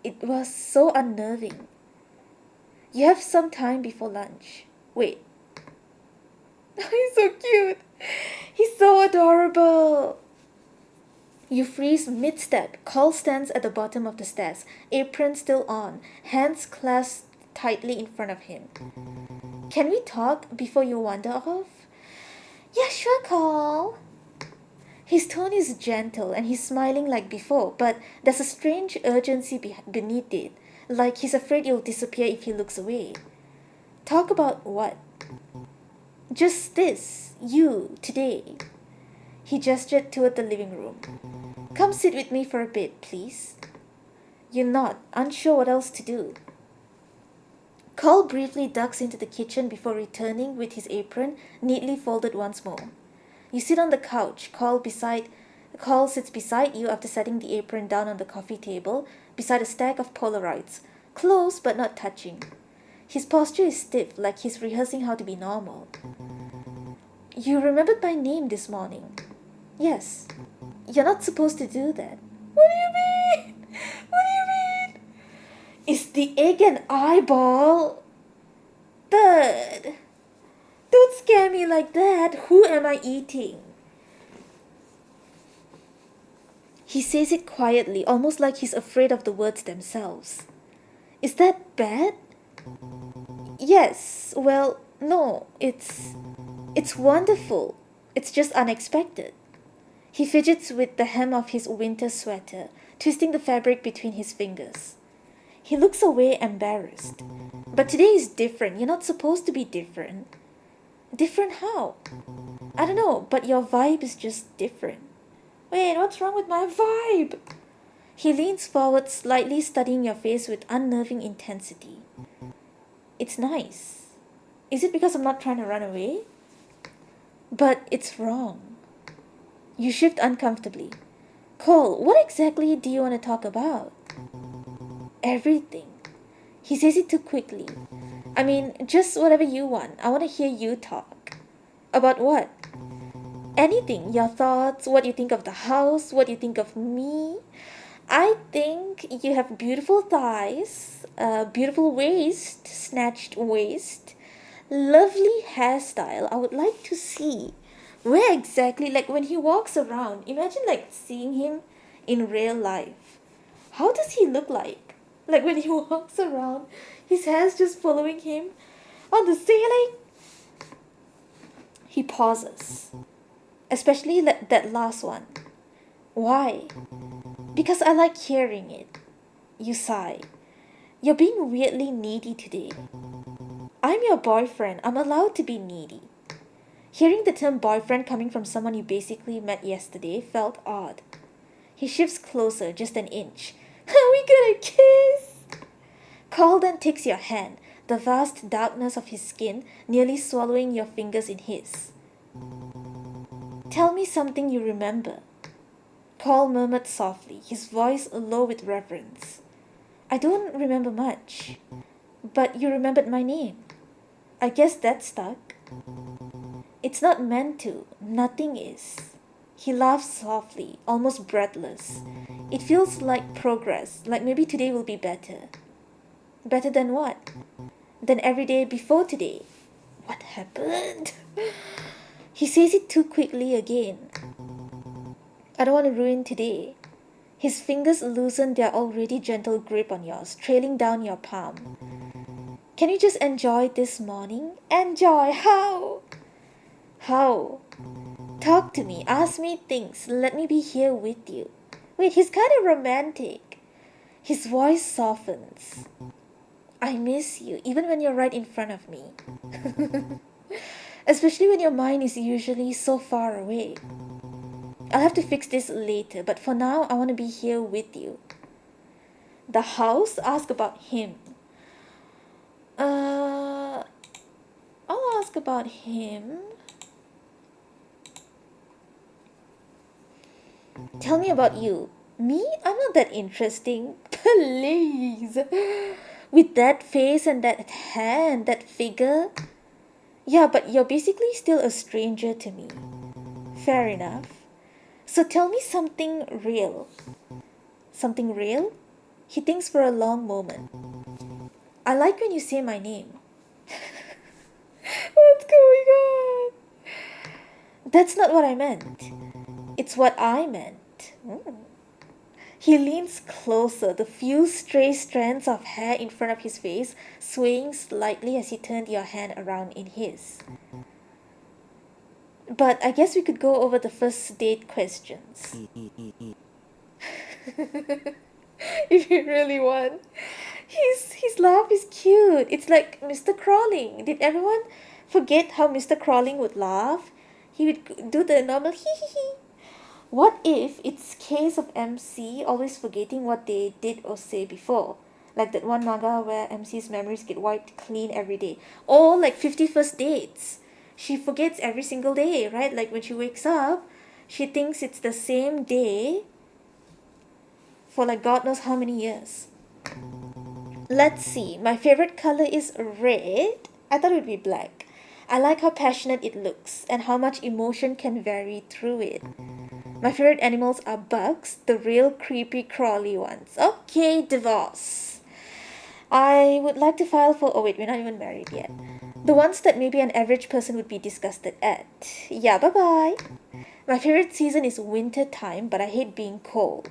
It was so unnerving. You have some time before lunch. Wait. He's so cute. He's so adorable. You freeze mid-step. Carl stands at the bottom of the stairs, apron still on, hands clasped tightly in front of him. Can we talk before you wander off? Yeah, sure, Carl. His tone is gentle and he's smiling like before, but there's a strange urgency beneath it, like he's afraid you'll disappear if he looks away. Talk about what? Just this, you, today. He gestured toward the living room. Come sit with me for a bit, please. You nod, unsure what else to do. Carl briefly ducks into the kitchen before returning with his apron neatly folded once more. You sit on the couch. Carl sits beside you after setting the apron down on the coffee table beside a stack of Polaroids, close but not touching. His posture is stiff, like he's rehearsing how to be normal. You remembered my name this morning. Yes. You're not supposed to do that. What do you mean? What do you mean? Is the egg an eyeball? Bud, don't scare me like that. Who am I eating? He says it quietly, almost like he's afraid of the words themselves. Is that bad? Yes. Well, no. It's wonderful. It's just unexpected. He fidgets with the hem of his winter sweater, twisting the fabric between his fingers. He looks away, embarrassed. But today is different. You're not supposed to be different. Different how? I don't know, but your vibe is just different. Wait, what's wrong with my vibe? He leans forward, slightly studying your face with unnerving intensity. It's nice. Is it because I'm not trying to run away? But it's wrong. You shift uncomfortably. Cole, what exactly do you want to talk about? Everything. He says it too quickly. I mean, just whatever you want. I want to hear you talk. About what? Anything. Your thoughts, what you think of the house, what you think of me. I think you have beautiful thighs, beautiful waist, snatched waist, lovely hairstyle. I would like to see where exactly, like when he walks around, imagine like seeing him in real life. How does he look like? Like when he walks around, his hair's just following him on the ceiling. He pauses, especially that last one. Why? Because I like hearing it. You sigh. You're being weirdly needy today. I'm your boyfriend. I'm allowed to be needy. Hearing the term boyfriend coming from someone you basically met yesterday felt odd. He shifts closer, just an inch. Are we gonna kiss? Carl then takes your hand, the vast darkness of his skin nearly swallowing your fingers in his. Tell me something you remember. Carl murmured softly, his voice low with reverence. I don't remember much, but you remembered my name. I guess that stuck. It's not meant to. Nothing is. He laughs softly, almost breathless. It feels like progress, like maybe today will be better. Better than what? Than every day before today. What happened? He says it too quickly again. I don't want to ruin today. His fingers loosen their already gentle grip on yours, trailing down your palm. Can you just enjoy this morning? Enjoy? How? How? Talk to me, ask me things, let me be here with you. Wait, he's kind of romantic. His voice softens. I miss you, even when you're right in front of me. Especially when your mind is usually so far away. I'll have to fix this later, but for now, I want to be here with you. The house? Ask about him. I'll ask about him. Tell me about you. Me? I'm not that interesting. Please. With that face and that hair and that figure. Yeah, but you're basically still a stranger to me. Fair enough. So tell me something real. Something real? He thinks for a long moment. I like when you say my name. What's going on? That's not what I meant. It's what I meant. He leans closer, the few stray strands of hair in front of his face swaying slightly as he turned your hand around in his. But I guess we could go over the first date questions. If you really want. His laugh is cute. It's like Mr. Crawling. Did everyone forget how Mr. Crawling would laugh? He would do the normal hee hee hee. What if it's case of MC always forgetting what they did or say before? Like that one manga where MC's memories get wiped clean every day. Or like 51st dates. She forgets every single day, right? Like when she wakes up, she thinks it's the same day for like God knows how many years. Let's see. My favorite color is red. I thought it would be black. I like how passionate it looks and how much emotion can vary through it. My favorite animals are bugs, the real creepy crawly ones. Okay, divorce. I would like to file for... Oh wait, we're not even married yet. The ones that maybe an average person would be disgusted at. Yeah, bye-bye. My favorite season is winter time, but I hate being cold.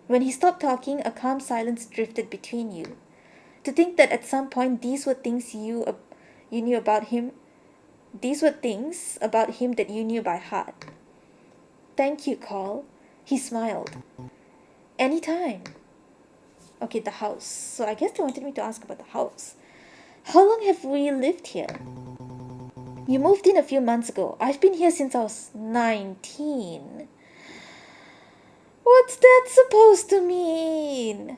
When he stopped talking, a calm silence drifted between you. To think that at some point these were things you knew about him. These were things about him that you knew by heart. Thank you, Carl. He smiled. Anytime. Okay, the house. So I guess they wanted me to ask about the house. How long have we lived here? You moved in a few months ago. I've been here since I was 19. What's that supposed to mean?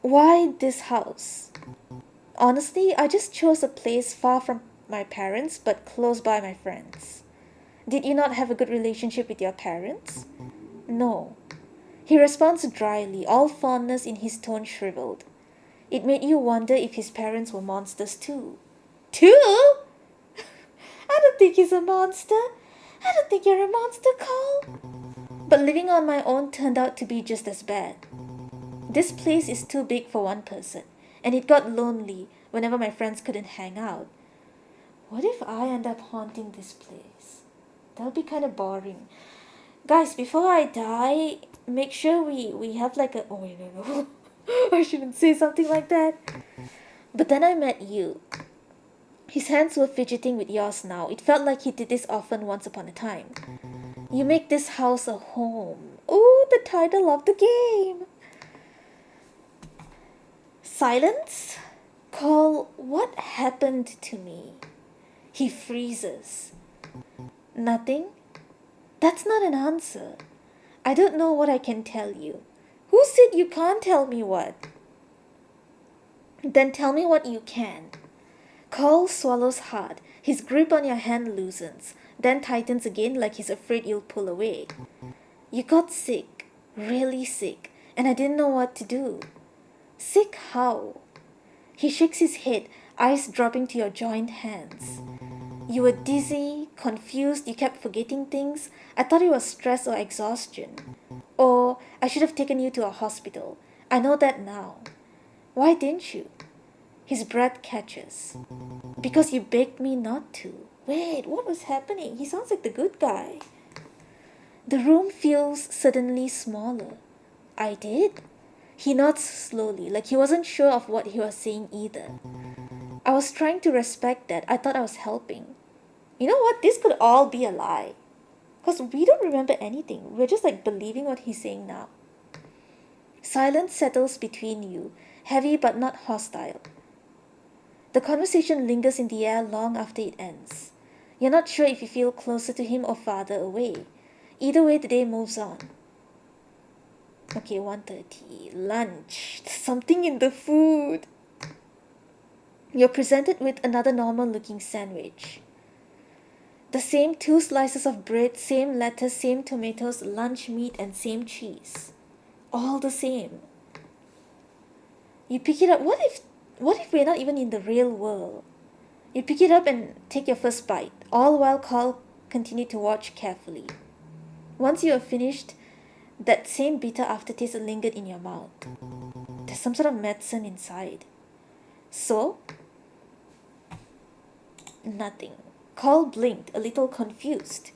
Why this house? Honestly, I just chose a place far from my parents but close by my friends. Did you not have a good relationship with your parents? No. He responds dryly, all fondness in his tone shriveled. It made you wonder if his parents were monsters too. Too? I don't think he's a monster. I don't think you're a monster, Carl. But living on my own turned out to be just as bad. This place is too big for one person. and it got lonely whenever my friends couldn't hang out. What if I end up haunting this place? That'll be kind of boring. Guys, before I die, make sure we have like a... Oh, wait, no. I shouldn't say something like that. But then I met you. His hands were fidgeting with yours now. It felt like he did this often once upon a time. You make this house a home. Ooh, the title of the game. Silence? Call, what happened to me? He freezes. Nothing? That's not an answer. I don't know what I can tell you. Who said you can't tell me what? Then tell me what you can. Carl swallows hard. His grip on your hand loosens, then tightens again like he's afraid you'll pull away. You got sick, really sick, and I didn't know what to do. Sick how? He shakes his head, eyes dropping to your joined hands. You were dizzy, confused, you kept forgetting things. I thought it was stress or exhaustion. Or I should have taken you to a hospital. I know that now. Why didn't you? His breath catches. Because you begged me not to. Wait, what was happening? He sounds like the good guy. The room feels suddenly smaller. I did? He nods slowly, like he wasn't sure of what he was saying either. I was trying to respect that. I thought I was helping. You know what? This could all be a lie. Because we don't remember anything. We're just like believing what he's saying now. Silence settles between you, heavy but not hostile. The conversation lingers in the air long after it ends. You're not sure if you feel closer to him or farther away. Either way, the day moves on. Okay, 1:30. Lunch. There's something in the food. You're presented with another normal-looking sandwich. The same 2 slices of bread, same lettuce, same tomatoes, lunch meat, and same cheese. All the same. You pick it up. What if we're not even in the real world? You pick it up and take your first bite, all while Carl continued to watch carefully. Once you are finished, that same bitter aftertaste lingered in your mouth. There's some sort of medicine inside. So? Nothing. Carl blinked, a little confused.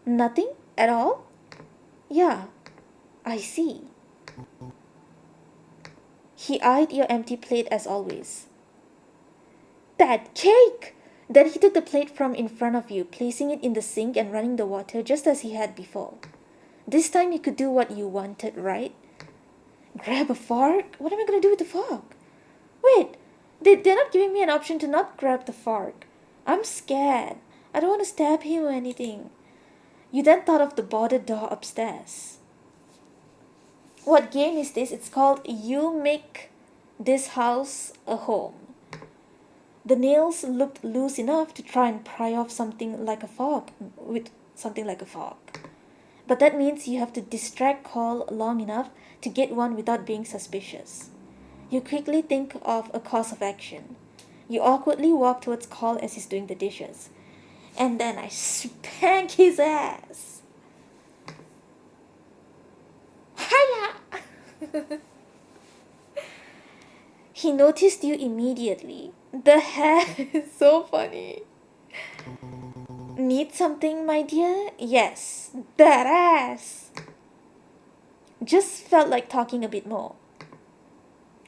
Nothing at all? Yeah, I see. He eyed your empty plate as always. That cake! Then he took the plate from in front of you, placing it in the sink and running the water just as he had before. This time you could do what you wanted, right? Grab a fork? What am I going to do with the fork? Wait, they're not giving me an option to not grab the fork. I'm scared. I don't want to stab him or anything. You then thought of the boarded door upstairs. What game is this? It's called You Make This House a Home. The nails looked loose enough to try and pry off something like a fork with something like a fork. But that means you have to distract Carl long enough to get one without being suspicious. You quickly think of a course of action. You awkwardly walk towards Carl as he's doing the dishes. And then I spank his ass. Hiya! He noticed you immediately. The hair is so funny. Need something, my dear? Yes, that ass. Just felt like talking a bit more.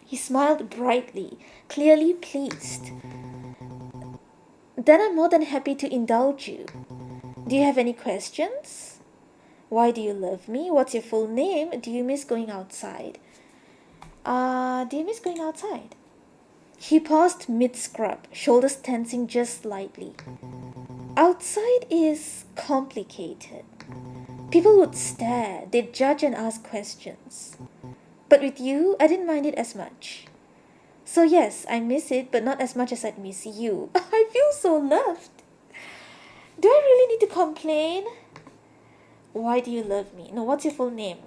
He smiled brightly, clearly pleased. Then I'm more than happy to indulge you. Do you have any questions? Why do you love me? What's your full name? Do you miss going outside? Do you miss going outside? He paused mid-scrub, shoulders tensing just slightly. Outside is complicated. People would stare, they'd judge and ask questions. But with you, I didn't mind it as much. So yes, I miss it, but not as much as I'd miss you. I feel so loved. Do I really need to complain? Why do you love me? No, what's your full name?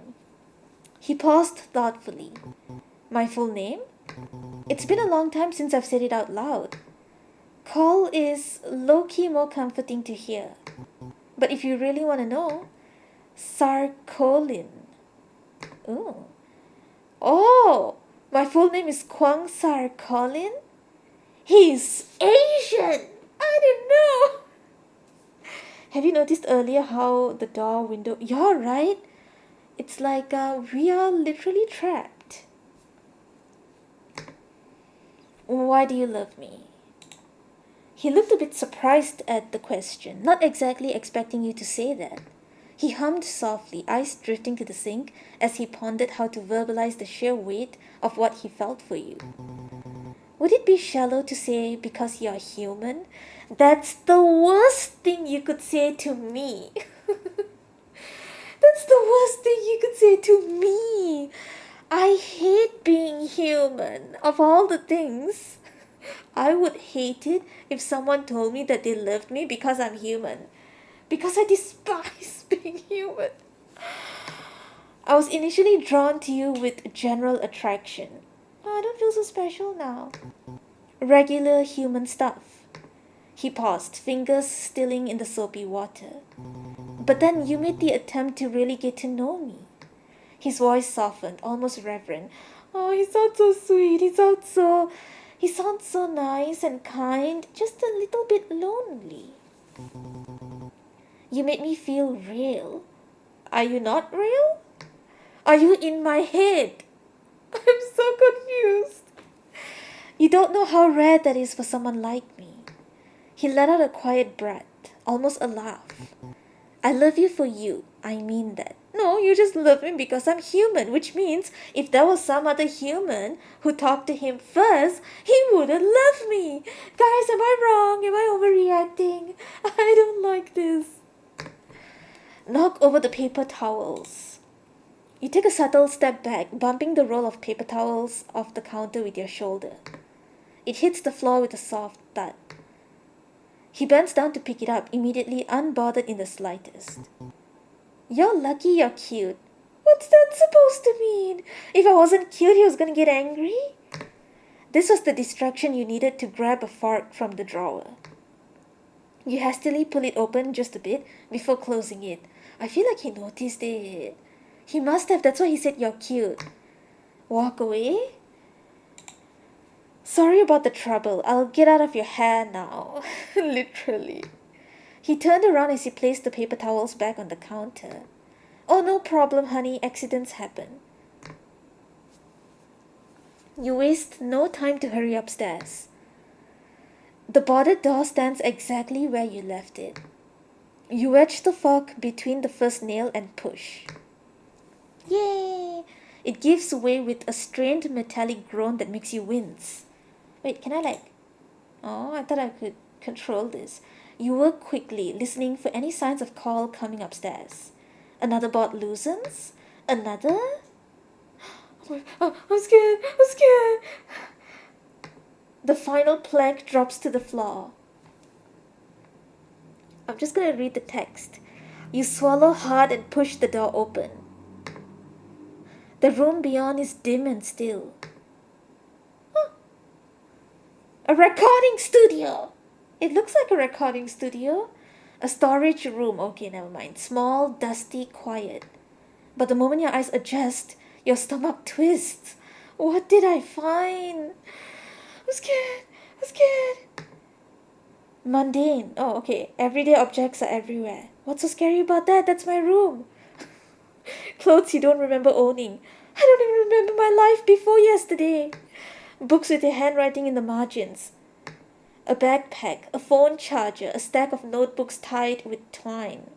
He paused thoughtfully. My full name? It's been a long time since I've said it out loud. Carl is low-key more comforting to hear. But if you really want to know, Sarkolin. Oh. Oh! My full name is Kwang Sar Colin. He's Asian. I didn't know. Have you noticed earlier how the door window... You're right. It's like we are literally trapped. Why do you love me? He looked a bit surprised at the question, not exactly expecting you to say that. He hummed softly, eyes drifting to the sink, as he pondered how to verbalize the sheer weight of what he felt for you. Would it be shallow to say because you're human? That's the worst thing you could say to me. That's the worst thing you could say to me. I hate being human. Of all the things, I would hate it if someone told me that they loved me because I'm human. Because I despise being human. I was initially drawn to you with general attraction. Oh, I don't feel so special now. Regular human stuff. He paused, fingers stilling in the soapy water. But then you made the attempt to really get to know me. His voice softened, almost reverent. Oh, he sounds so sweet. He sounds so nice and kind, just a little bit lonely. You made me feel real. Are you not real? Are you in my head? I'm so confused. You don't know how rare that is for someone like me. He let out a quiet breath, almost a laugh. I love you for you. I mean that. No, you just love me because I'm human, which means if there was some other human who talked to him first, he wouldn't love me. Guys, am I wrong? Am I overreacting? I don't like this. Knock over the paper towels. You take a subtle step back, bumping the roll of paper towels off the counter with your shoulder. It hits the floor with a soft thud. He bends down to pick it up, immediately unbothered in the slightest. You're lucky you're cute. What's that supposed to mean? If I wasn't cute, he was gonna get angry? This was the distraction you needed to grab a fork from the drawer. You hastily pull it open just a bit before closing it. I feel like he noticed it. He must have, that's why he said you're cute. Walk away? Sorry about the trouble. I'll get out of your hair now. Literally. He turned around as he placed the paper towels back on the counter. Oh, no problem, honey. Accidents happen. You waste no time to hurry upstairs. The boarded door stands exactly where you left it. You wedge the fork between the first nail and push. Yay! It gives way with a strained metallic groan that makes you wince. Wait, can I Oh, I thought I could control this. You work quickly, listening for any signs of Carl coming upstairs. Another board loosens. Another? Oh, I'm scared. The final plank drops to the floor. I'm just gonna read the text. You swallow hard and push the door open. The room beyond is dim and still. A recording studio! It looks like a recording studio. A storage room. Okay, never mind. Small, dusty, quiet. But the moment your eyes adjust, your stomach twists. What did I find? I'm scared. Mundane. Oh, okay. Everyday objects are everywhere. What's so scary about that? That's my room. Clothes you don't remember owning. I don't even remember my life before yesterday. Books with your handwriting in the margins. A backpack, a phone charger, a stack of notebooks tied with twine.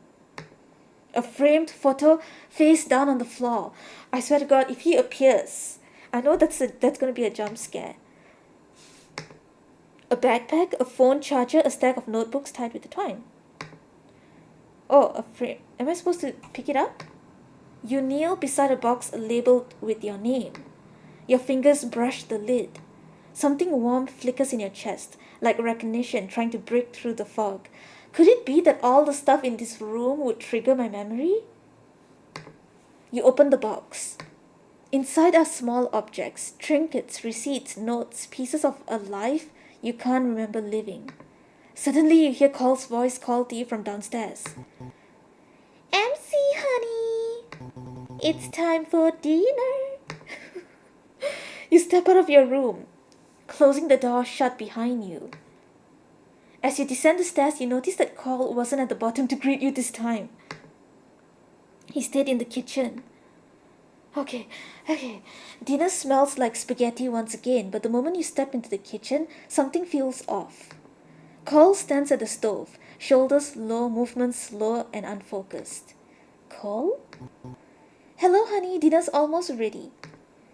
A framed photo face down on the floor. I swear to God, if he appears, I know that's going to be a jump scare. A backpack, a phone charger, a stack of notebooks tied with the twine. Oh, a frame. Am I supposed to pick it up? You kneel beside a box labeled with your name. Your fingers brush the lid. Something warm flickers in your chest, like recognition trying to break through the fog. Could it be that all the stuff in this room would trigger my memory? You open the box. Inside are small objects, trinkets, receipts, notes, pieces of a life you can't remember living. Suddenly you hear Carl's voice call to you from downstairs. MC, honey, it's time for dinner. You step out of your room, closing the door shut behind you. As you descend the stairs, you notice that Cole wasn't at the bottom to greet you this time. He stayed in the kitchen. Okay. Dinner smells like spaghetti once again, but the moment you step into the kitchen, something feels off. Cole stands at the stove, shoulders low, movements slow and unfocused. Cole? Hello, honey, dinner's almost ready.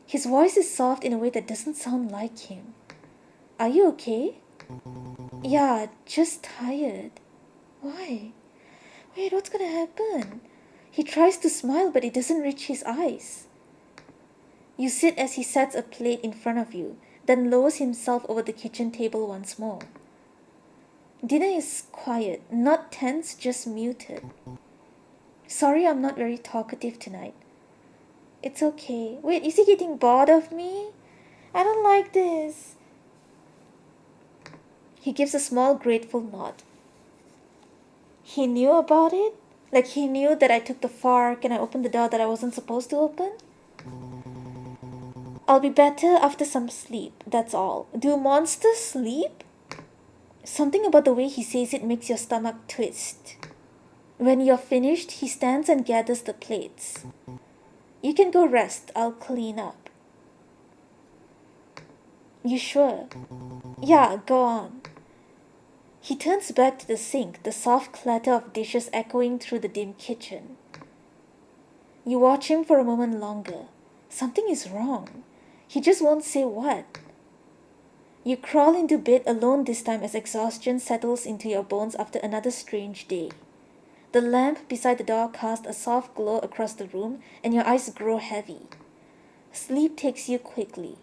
His voice is soft in a way that doesn't sound like him. Are you okay? Yeah, just tired. Why? Wait, what's gonna happen? He tries to smile, but it doesn't reach his eyes. You sit as he sets a plate in front of you, then lowers himself over the kitchen table once more. Dinner is quiet, not tense, just muted. Sorry, I'm not very talkative tonight. It's okay. Wait, is he getting bored of me? I don't like this. He gives a small grateful nod. He knew about it? Like he knew that I took the fork and I opened the door that I wasn't supposed to open? I'll be better after some sleep, that's all. Do monsters sleep? Something about the way he says it makes your stomach twist. When you're finished, he stands and gathers the plates. You can go rest, I'll clean up. You sure? Yeah, go on. He turns back to the sink, the soft clatter of dishes echoing through the dim kitchen. You watch him for a moment longer. Something is wrong. He just won't say what. You crawl into bed alone this time as exhaustion settles into your bones after another strange day. The lamp beside the door casts a soft glow across the room and your eyes grow heavy. Sleep takes you quickly.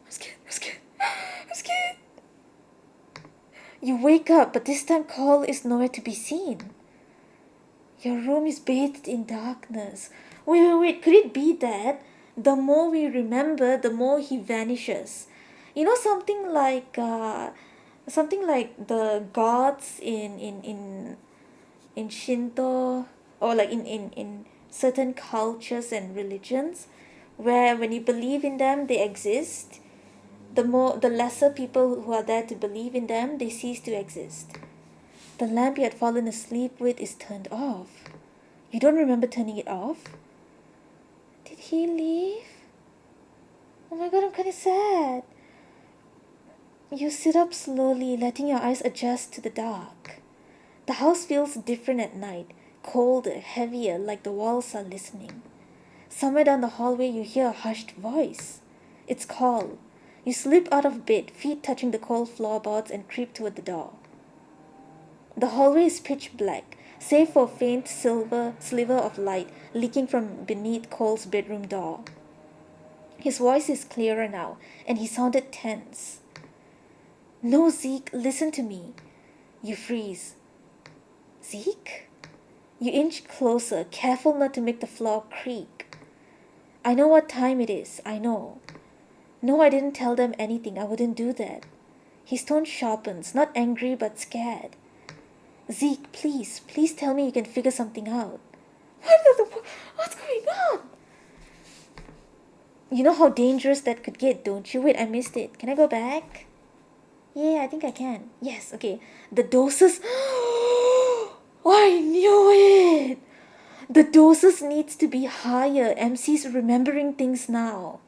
I'm scared. You wake up, but this time Cole is nowhere to be seen. Your room is bathed in darkness. Wait, could it be that the more we remember, the more he vanishes? You know, something like the gods in Shinto, or like in certain cultures and religions, where when you believe in them, they exist. The lesser people who are there to believe in them, they cease to exist. The lamp you had fallen asleep with is turned off. You don't remember turning it off? Did he leave? Oh my god, I'm kinda sad. You sit up slowly, letting your eyes adjust to the dark. The house feels different at night, colder, heavier, like the walls are listening. Somewhere down the hallway you hear a hushed voice. It's Cole. You slip out of bed, feet touching the cold floorboards, and creep toward the door. The hallway is pitch black, save for a faint sliver of light leaking from beneath Cole's bedroom door. His voice is clearer now, and he sounded tense. No, Zeke, listen to me. You freeze. Zeke? You inch closer, careful not to make the floor creak. I know what time it is, I know. No, I didn't tell them anything, I wouldn't do that. His tone sharpens, not angry but scared. Zeke, please tell me you can figure something out. What's going on? You know how dangerous that could get, don't you? Wait, I missed it. Can I go back? Yeah, I think I can. Yes, okay. The doses... I knew it! The doses needs to be higher. MC's remembering things now.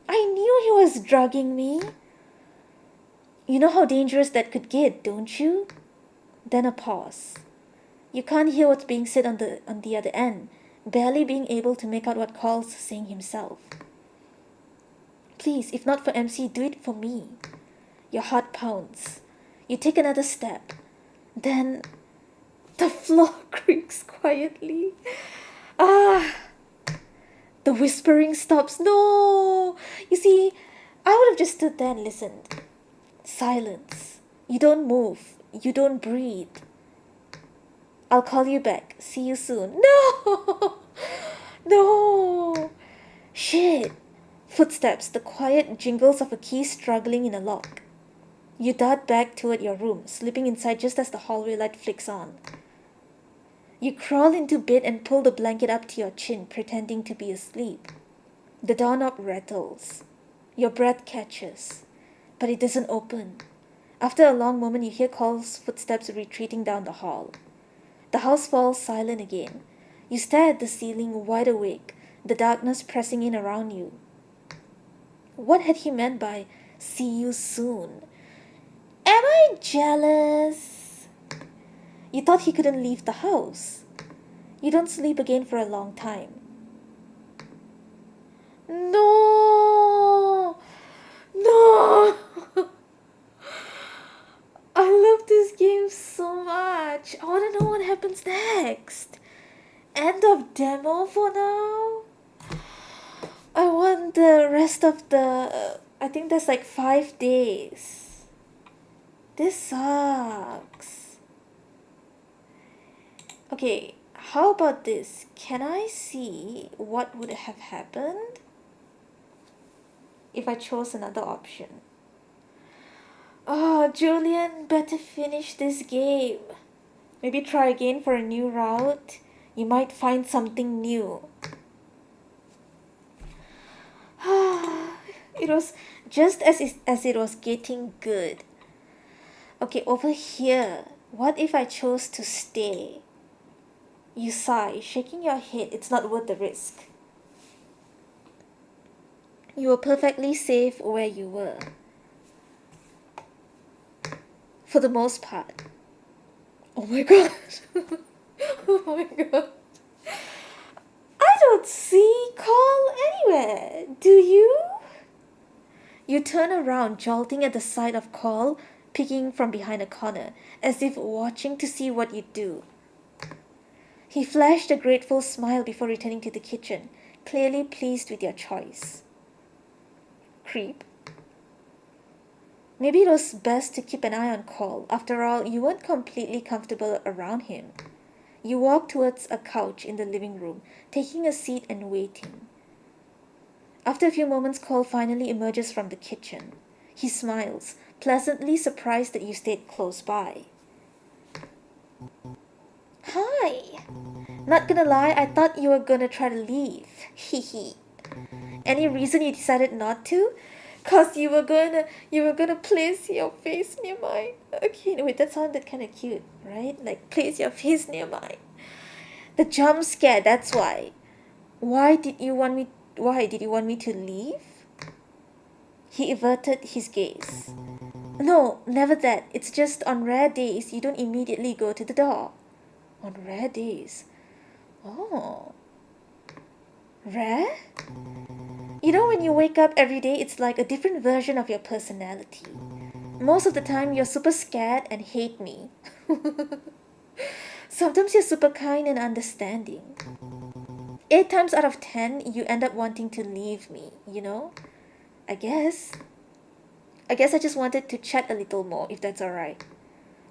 I knew he was drugging me. You know how dangerous that could get, don't you? Then a pause. You can't hear what's being said on the other end, barely being able to make out what Cole's saying himself. Please, if not for MC, do it for me. Your heart pounds. You take another step. Then the floor creaks quietly. The whispering stops. No! You see, I would have just stood there and listened. Silence. You don't move. You don't breathe. I'll call you back. See you soon. No! No! Shit! Footsteps, the quiet jingles of a key struggling in a lock. You dart back toward your room, slipping inside just as the hallway light flicks on. You crawl into bed and pull the blanket up to your chin, pretending to be asleep. The doorknob rattles. Your breath catches, but it doesn't open. After a long moment, you hear Cole's footsteps retreating down the hall. The house falls silent again. You stare at the ceiling, wide awake, the darkness pressing in around you. What had he meant by "see you soon"? Am I jealous? You thought he couldn't leave the house. You don't sleep again for a long time. No! No! I love this game so much. I want to know what happens next. End of demo for now. I want the rest of the... I think there's like 5 days. This sucks. Okay, how about this? Can I see what would have happened if I chose another option? Oh, Julian, better finish this game. Maybe try again for a new route. You might find something new. It was just as it was getting good. Okay, over here. What if I chose to stay? You sigh, shaking your head. It's not worth the risk. You were perfectly safe where you were. For the most part. Oh my god. Oh my god. I don't see Cole anywhere. Do you? You turn around, jolting at the sight of Cole peeking from behind a corner, as if watching to see what you do. He flashed a grateful smile before returning to the kitchen, clearly pleased with your choice. Creep. Maybe it was best to keep an eye on Cole. After all, you weren't completely comfortable around him. You walk towards a couch in the living room, taking a seat and waiting. After a few moments, Cole finally emerges from the kitchen. He smiles, pleasantly surprised that you stayed close by. Hi! Not gonna lie, I thought you were gonna try to leave. Hehe. Any reason you decided not to? Cause you were gonna place your face near mine. Okay, wait, that sounded kinda cute, right? Like, place your face near mine. The jump scare, that's why. Why did you want me to leave? He averted his gaze. No, never that. It's just on rare days you don't immediately go to the door. On rare days. Oh. Rare? You know, when you wake up every day, it's like a different version of your personality. Most of the time, you're super scared and hate me. Sometimes you're super kind and understanding. 8 times out of 10, you end up wanting to leave me, you know? I guess I just wanted to chat a little more, if that's alright.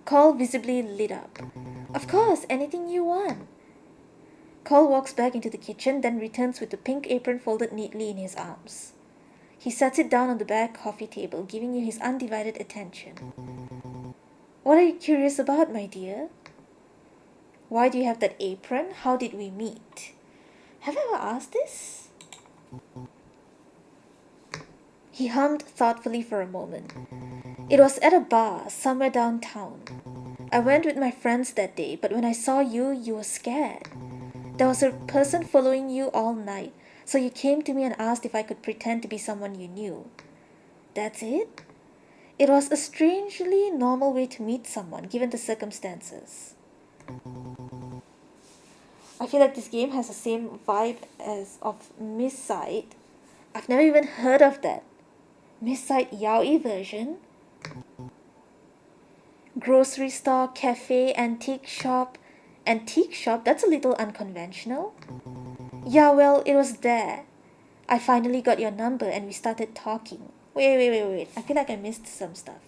Cole visibly lit up. Of course, anything you want. Cole walks back into the kitchen, then returns with the pink apron folded neatly in his arms. He sets it down on the back coffee table, giving you his undivided attention. What are you curious about, my dear? Why do you have that apron? How did we meet? Have I ever asked this? He hummed thoughtfully for a moment. It was at a bar, somewhere downtown. I went with my friends that day, but when I saw you, you were scared. There was a person following you all night, so you came to me and asked if I could pretend to be someone you knew. That's it? It was a strangely normal way to meet someone, given the circumstances. I feel like this game has the same vibe as of Miss Side. I've never even heard of that. Miss Side Yaoi version? Grocery store, cafe, antique shop. Antique shop? That's a little unconventional. Yeah, well, it was there. I finally got your number and we started talking. Wait. I feel like I missed some stuff.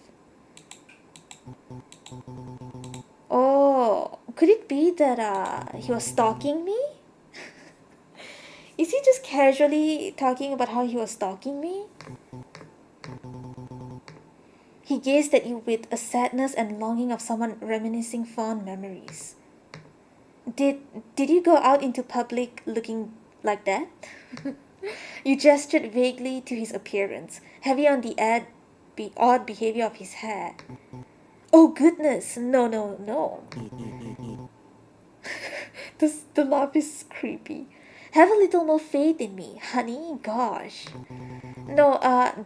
Oh, could it be that he was stalking me? Is he just casually talking about how he was stalking me? He gazed at you with a sadness and longing of someone reminiscing fond memories. Did you go out into public looking like that? You gestured vaguely to his appearance, heavy on the odd behavior of his hair. Oh goodness, no, no, no. The laugh is creepy. Have a little more faith in me, honey. Gosh. No,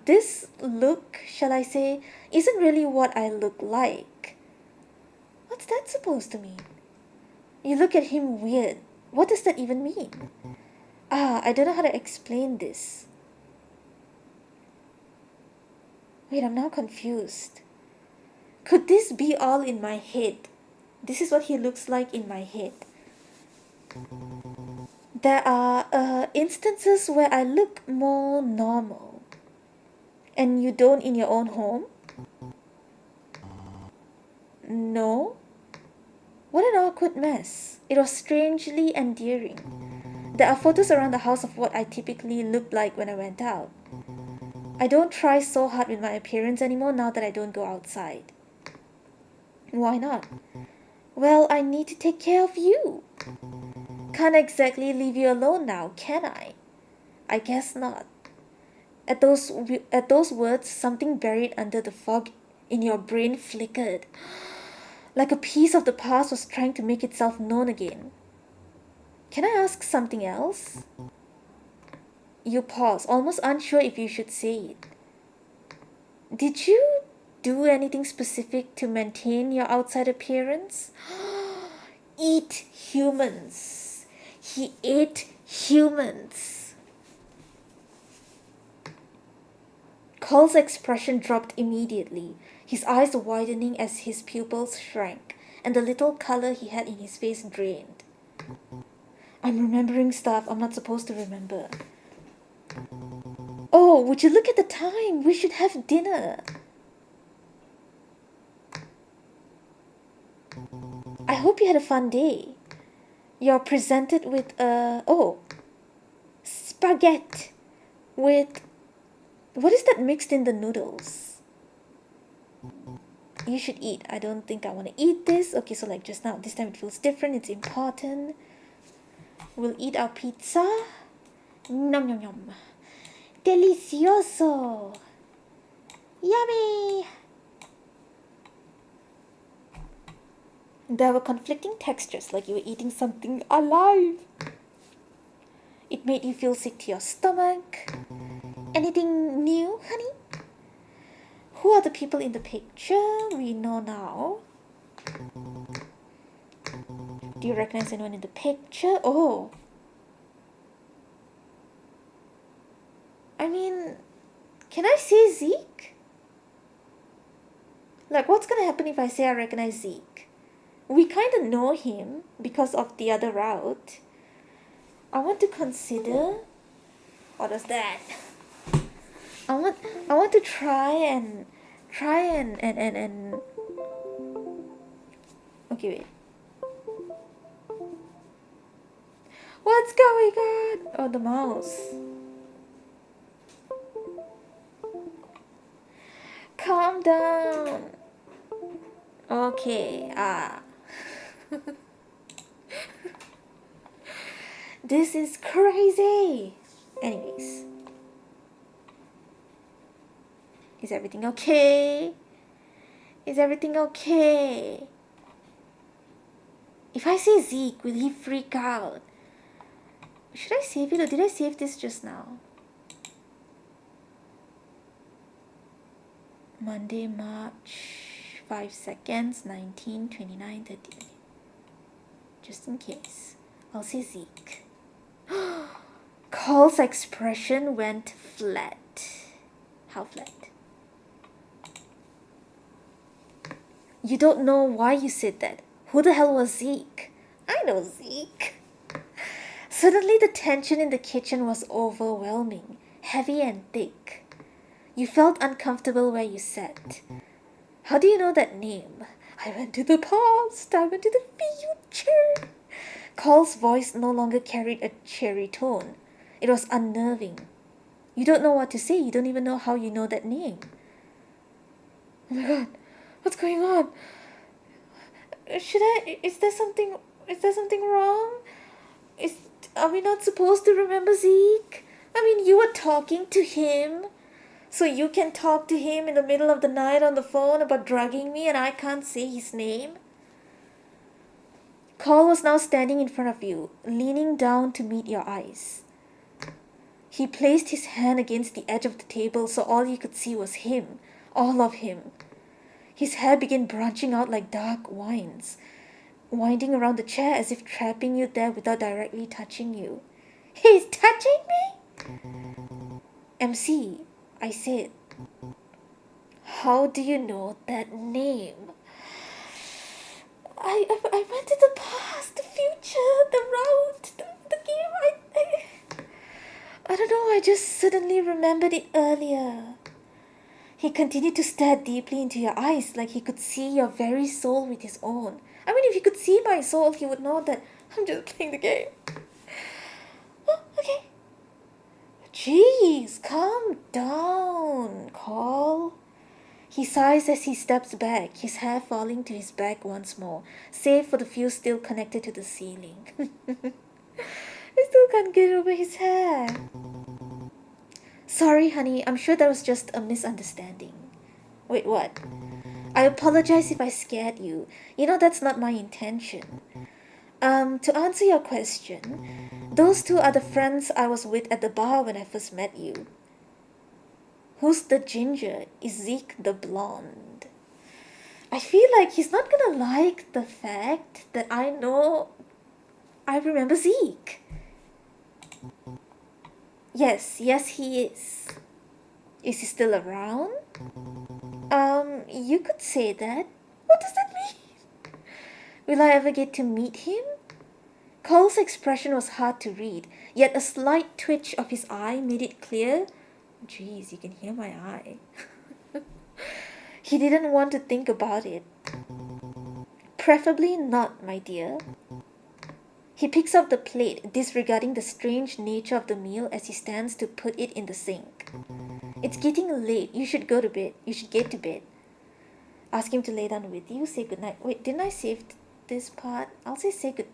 this look, shall I say, isn't really what I look like. What's that supposed to mean? You look at him weird. What does that even mean? I don't know how to explain this. Wait, I'm now confused. Could this be all in my head? This is what he looks like in my head. There are instances where I look more normal. And you don't in your own home? No? What an awkward mess. It was strangely endearing. There are photos around the house of what I typically looked like when I went out. I don't try so hard with my appearance anymore now that I don't go outside. Why not? Well, I need to take care of you. Can't exactly leave you alone now, can I? I guess not. At those words, something buried under the fog in your brain flickered. Like a piece of the past was trying to make itself known again. Can I ask something else? You pause, almost unsure if you should say it. Did you do anything specific to maintain your outside appearance? Eat humans. He ate humans. Cole's expression dropped immediately, his eyes widening as his pupils shrank, and the little color he had in his face drained. I'm remembering stuff I'm not supposed to remember. Oh, would you look at the time? We should have dinner. I hope you had a fun day. You're presented with spaghetti with... What is that mixed in the noodles? You should eat. I don't think I want to eat this. Okay, so like just now, this time it feels different. It's important. We'll eat our pizza. Nom nom nom. Delicioso. Yummy. There were conflicting textures, like you were eating something alive. It made you feel sick to your stomach. Anything new, honey? Who are the people in the picture? We know now. Do you recognize anyone in the picture? Oh. I mean, can I say Zeke? Like, what's gonna happen if I say I recognize Zeke? We kind of know him because of the other route. I want to consider... What is that? I want to try and okay, wait. What's going on? Oh, the mouse. Calm down. Okay, This is crazy. Anyways. Is everything okay? Is everything okay? If I say Zeke, will he freak out? Should I save it or did I save this just now? Monday, March, 5 seconds, 19, 29, 30. Just in case. I'll say Zeke. Cole's expression went flat. How flat? You don't know why you said that. Who the hell was Zeke? I know Zeke. Suddenly the tension in the kitchen was overwhelming, heavy and thick. You felt uncomfortable where you sat. How do you know that name? I went to the past. I went to the future. Cole's voice no longer carried a cheery tone. It was unnerving. You don't know what to say. You don't even know how you know that name. Oh my god. What's going on? Is there something... Is there something wrong? Is Are we not supposed to remember Zeke? I mean, you were talking to him. So you can talk to him in the middle of the night on the phone about drugging me and I can't say his name? Carl was now standing in front of you, leaning down to meet your eyes. He placed his hand against the edge of the table so all you could see was him, all of him. His hair began branching out like dark vines, winding around the chair as if trapping you there without directly touching you. He's touching me? MC, I said. How do you know that name? I went to the past, the future, the route, the game. I don't know, I just suddenly remembered it earlier. He continued to stare deeply into your eyes like he could see your very soul with his own. I mean, if he could see my soul, he would know that I'm just playing the game. Oh, okay. Jeez, calm down, Carl. He sighs as he steps back, his hair falling to his back once more, save for the few still connected to the ceiling. I still can't get over his hair. Sorry, honey, I'm sure that was just a misunderstanding. Wait, what? I apologize if I scared you. You know that's not my intention. To answer your question, those two are the friends I was with at the bar when I first met you. Who's the ginger? Is Zeke the blonde? I feel like he's not gonna like the fact that I remember Zeke. Yes, he is. Is he still around? You could say that. What does that mean? Will I ever get to meet him? Cole's expression was hard to read, yet a slight twitch of his eye made it clear. Jeez, you can hear my eye. He didn't want to think about it. Preferably not, my dear. He picks up the plate, disregarding the strange nature of the meal as he stands to put it in the sink. It's getting late. You should go to bed. You should get to bed. Ask him to lay down with you. Say goodnight. Wait, didn't I save this part? I'll say goodnight.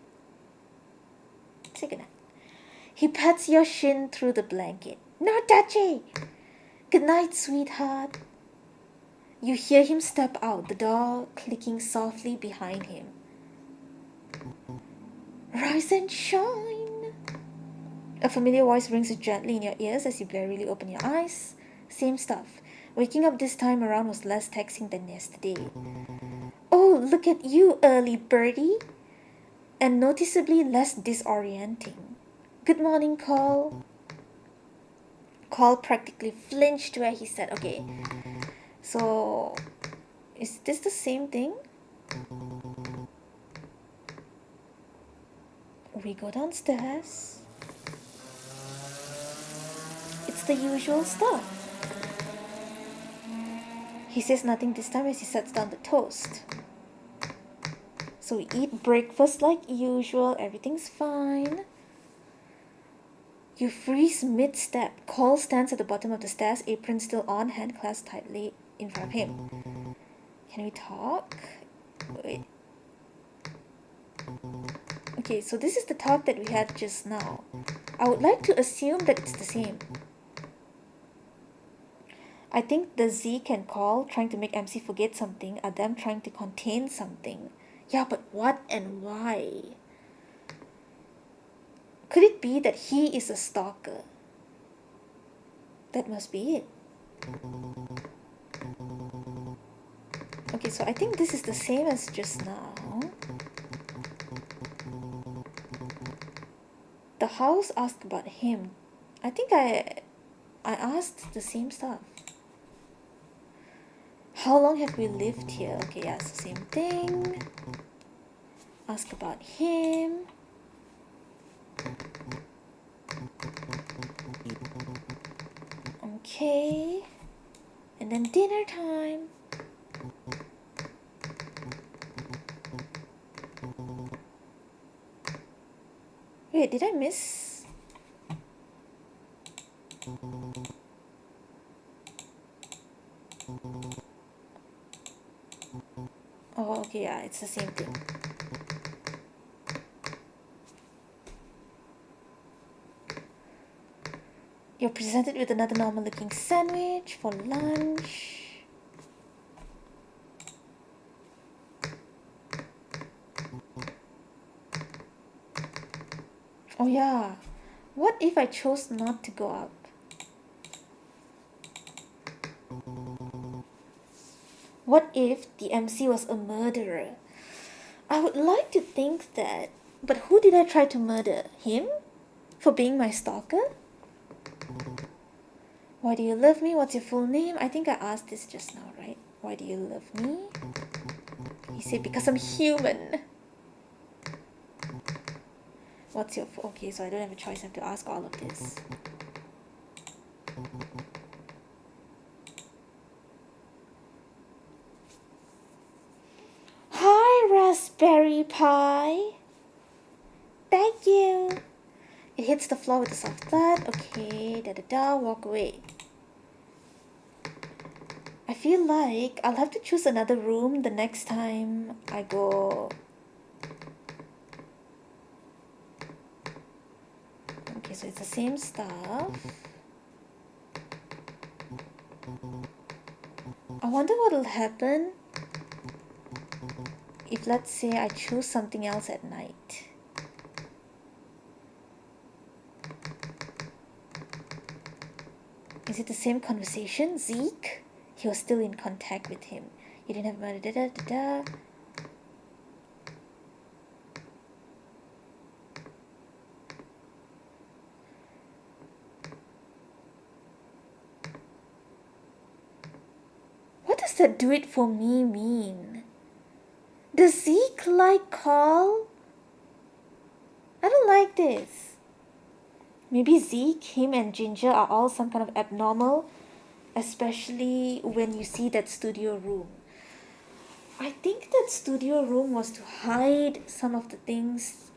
He pats your shin through the blanket. No touchy! Good night, sweetheart. You hear him step out, the door clicking softly behind him. Rise and shine. A familiar voice rings gently in your ears as you blearily open your eyes. Same stuff. Waking up this time around was less taxing than yesterday. Oh, look at you, early birdie. And noticeably less disorienting. Good morning, Carl. Carl practically flinched where he sat. Okay, so is this the same thing? We go downstairs. It's the usual stuff. He says nothing this time as he sets down the toast. So we eat breakfast like usual. Everything's fine. You freeze mid-step. Cole stands at the bottom of the stairs, apron still on, hand clasped tightly in front of him. Can we talk? Wait. Okay, so this is the talk that we had just now. I would like to assume that it's the same. I think the Zeke and Call trying to make MC forget something are them trying to contain something. Yeah, but what and why? Could it be that he is a stalker? That must be it. Okay, so I think this is the same as just now. The house asked about him. I think I asked the same stuff. How long have we lived here? Okay, yeah, it's the same thing. Ask about him. Okay. And then dinner time. Wait, did I miss? Oh, okay, yeah, it's the same thing. You're presented with another normal looking sandwich for lunch. Oh yeah, what if I chose not to go up? What if the MC was a murderer? I would like to think that, but who did I try to murder? Him? For being my stalker? Why do you love me? What's your full name? I think I asked this just now, right? Why do you love me? He said, because I'm human. What's your... Okay, so I don't have a choice. I have to ask all of this. Hi, Raspberry Pi. Thank you. It hits the floor with a soft thud. Okay, da-da-da, walk away. I feel like I'll have to choose another room the next time I go. Okay, so it's the same stuff. I wonder what will happen if, let's say, I choose something else at night. Is it the same conversation? Zeke? He was still in contact with him. You didn't have money, da-da-da-da. What does that "do it for me" mean? Does Zeke like Carl? I don't like this. Maybe Zeke, him and Ginger are all some kind of abnormal, especially when you see that studio room. I think that studio room was to hide some of the things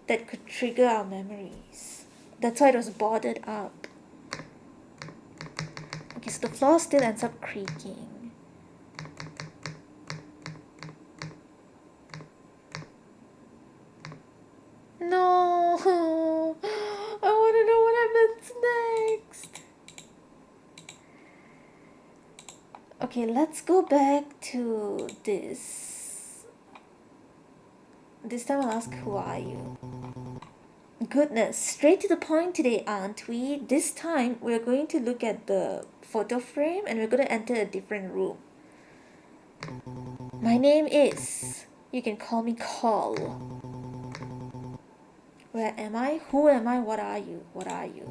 that could trigger our memories. That's why it was boarded up. Okay, so the floor still ends up creaking. No! I want to know what happens next. Okay, let's go back to this. This time I'll ask, who are you? Goodness, straight to the point today, aren't we? This time we're going to look at the photo frame and we're going to enter a different room. My name is... You can call me Call. Where am I? Who am I? What are you? What are you?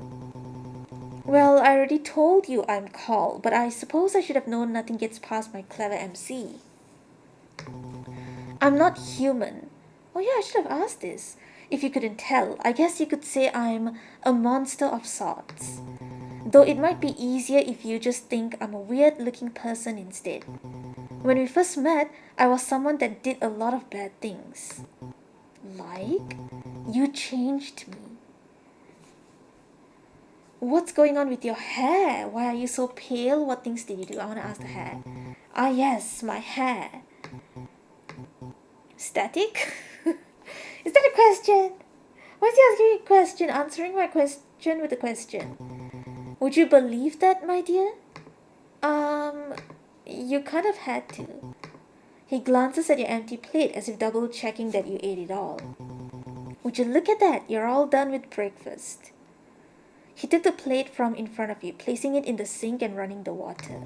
Well, I already told you I'm Call, but I suppose I should have known nothing gets past my clever MC. I'm not human. Oh yeah, I should have asked this. If you couldn't tell, I guess you could say I'm a monster of sorts. Though it might be easier if you just think I'm a weird-looking person instead. When we first met, I was someone that did a lot of bad things. Like? You changed me. What's going on with your hair? Why are you so pale? What things did you do? I want to ask the hair. Ah yes, my hair. Static? Is that a question? Why is he asking me a question? Answering my question with a question. Would you believe that, my dear? You kind of had to. He glances at your empty plate as if double checking that you ate it all. Would you look at that? You're all done with breakfast. He took the plate from in front of you, placing it in the sink and running the water.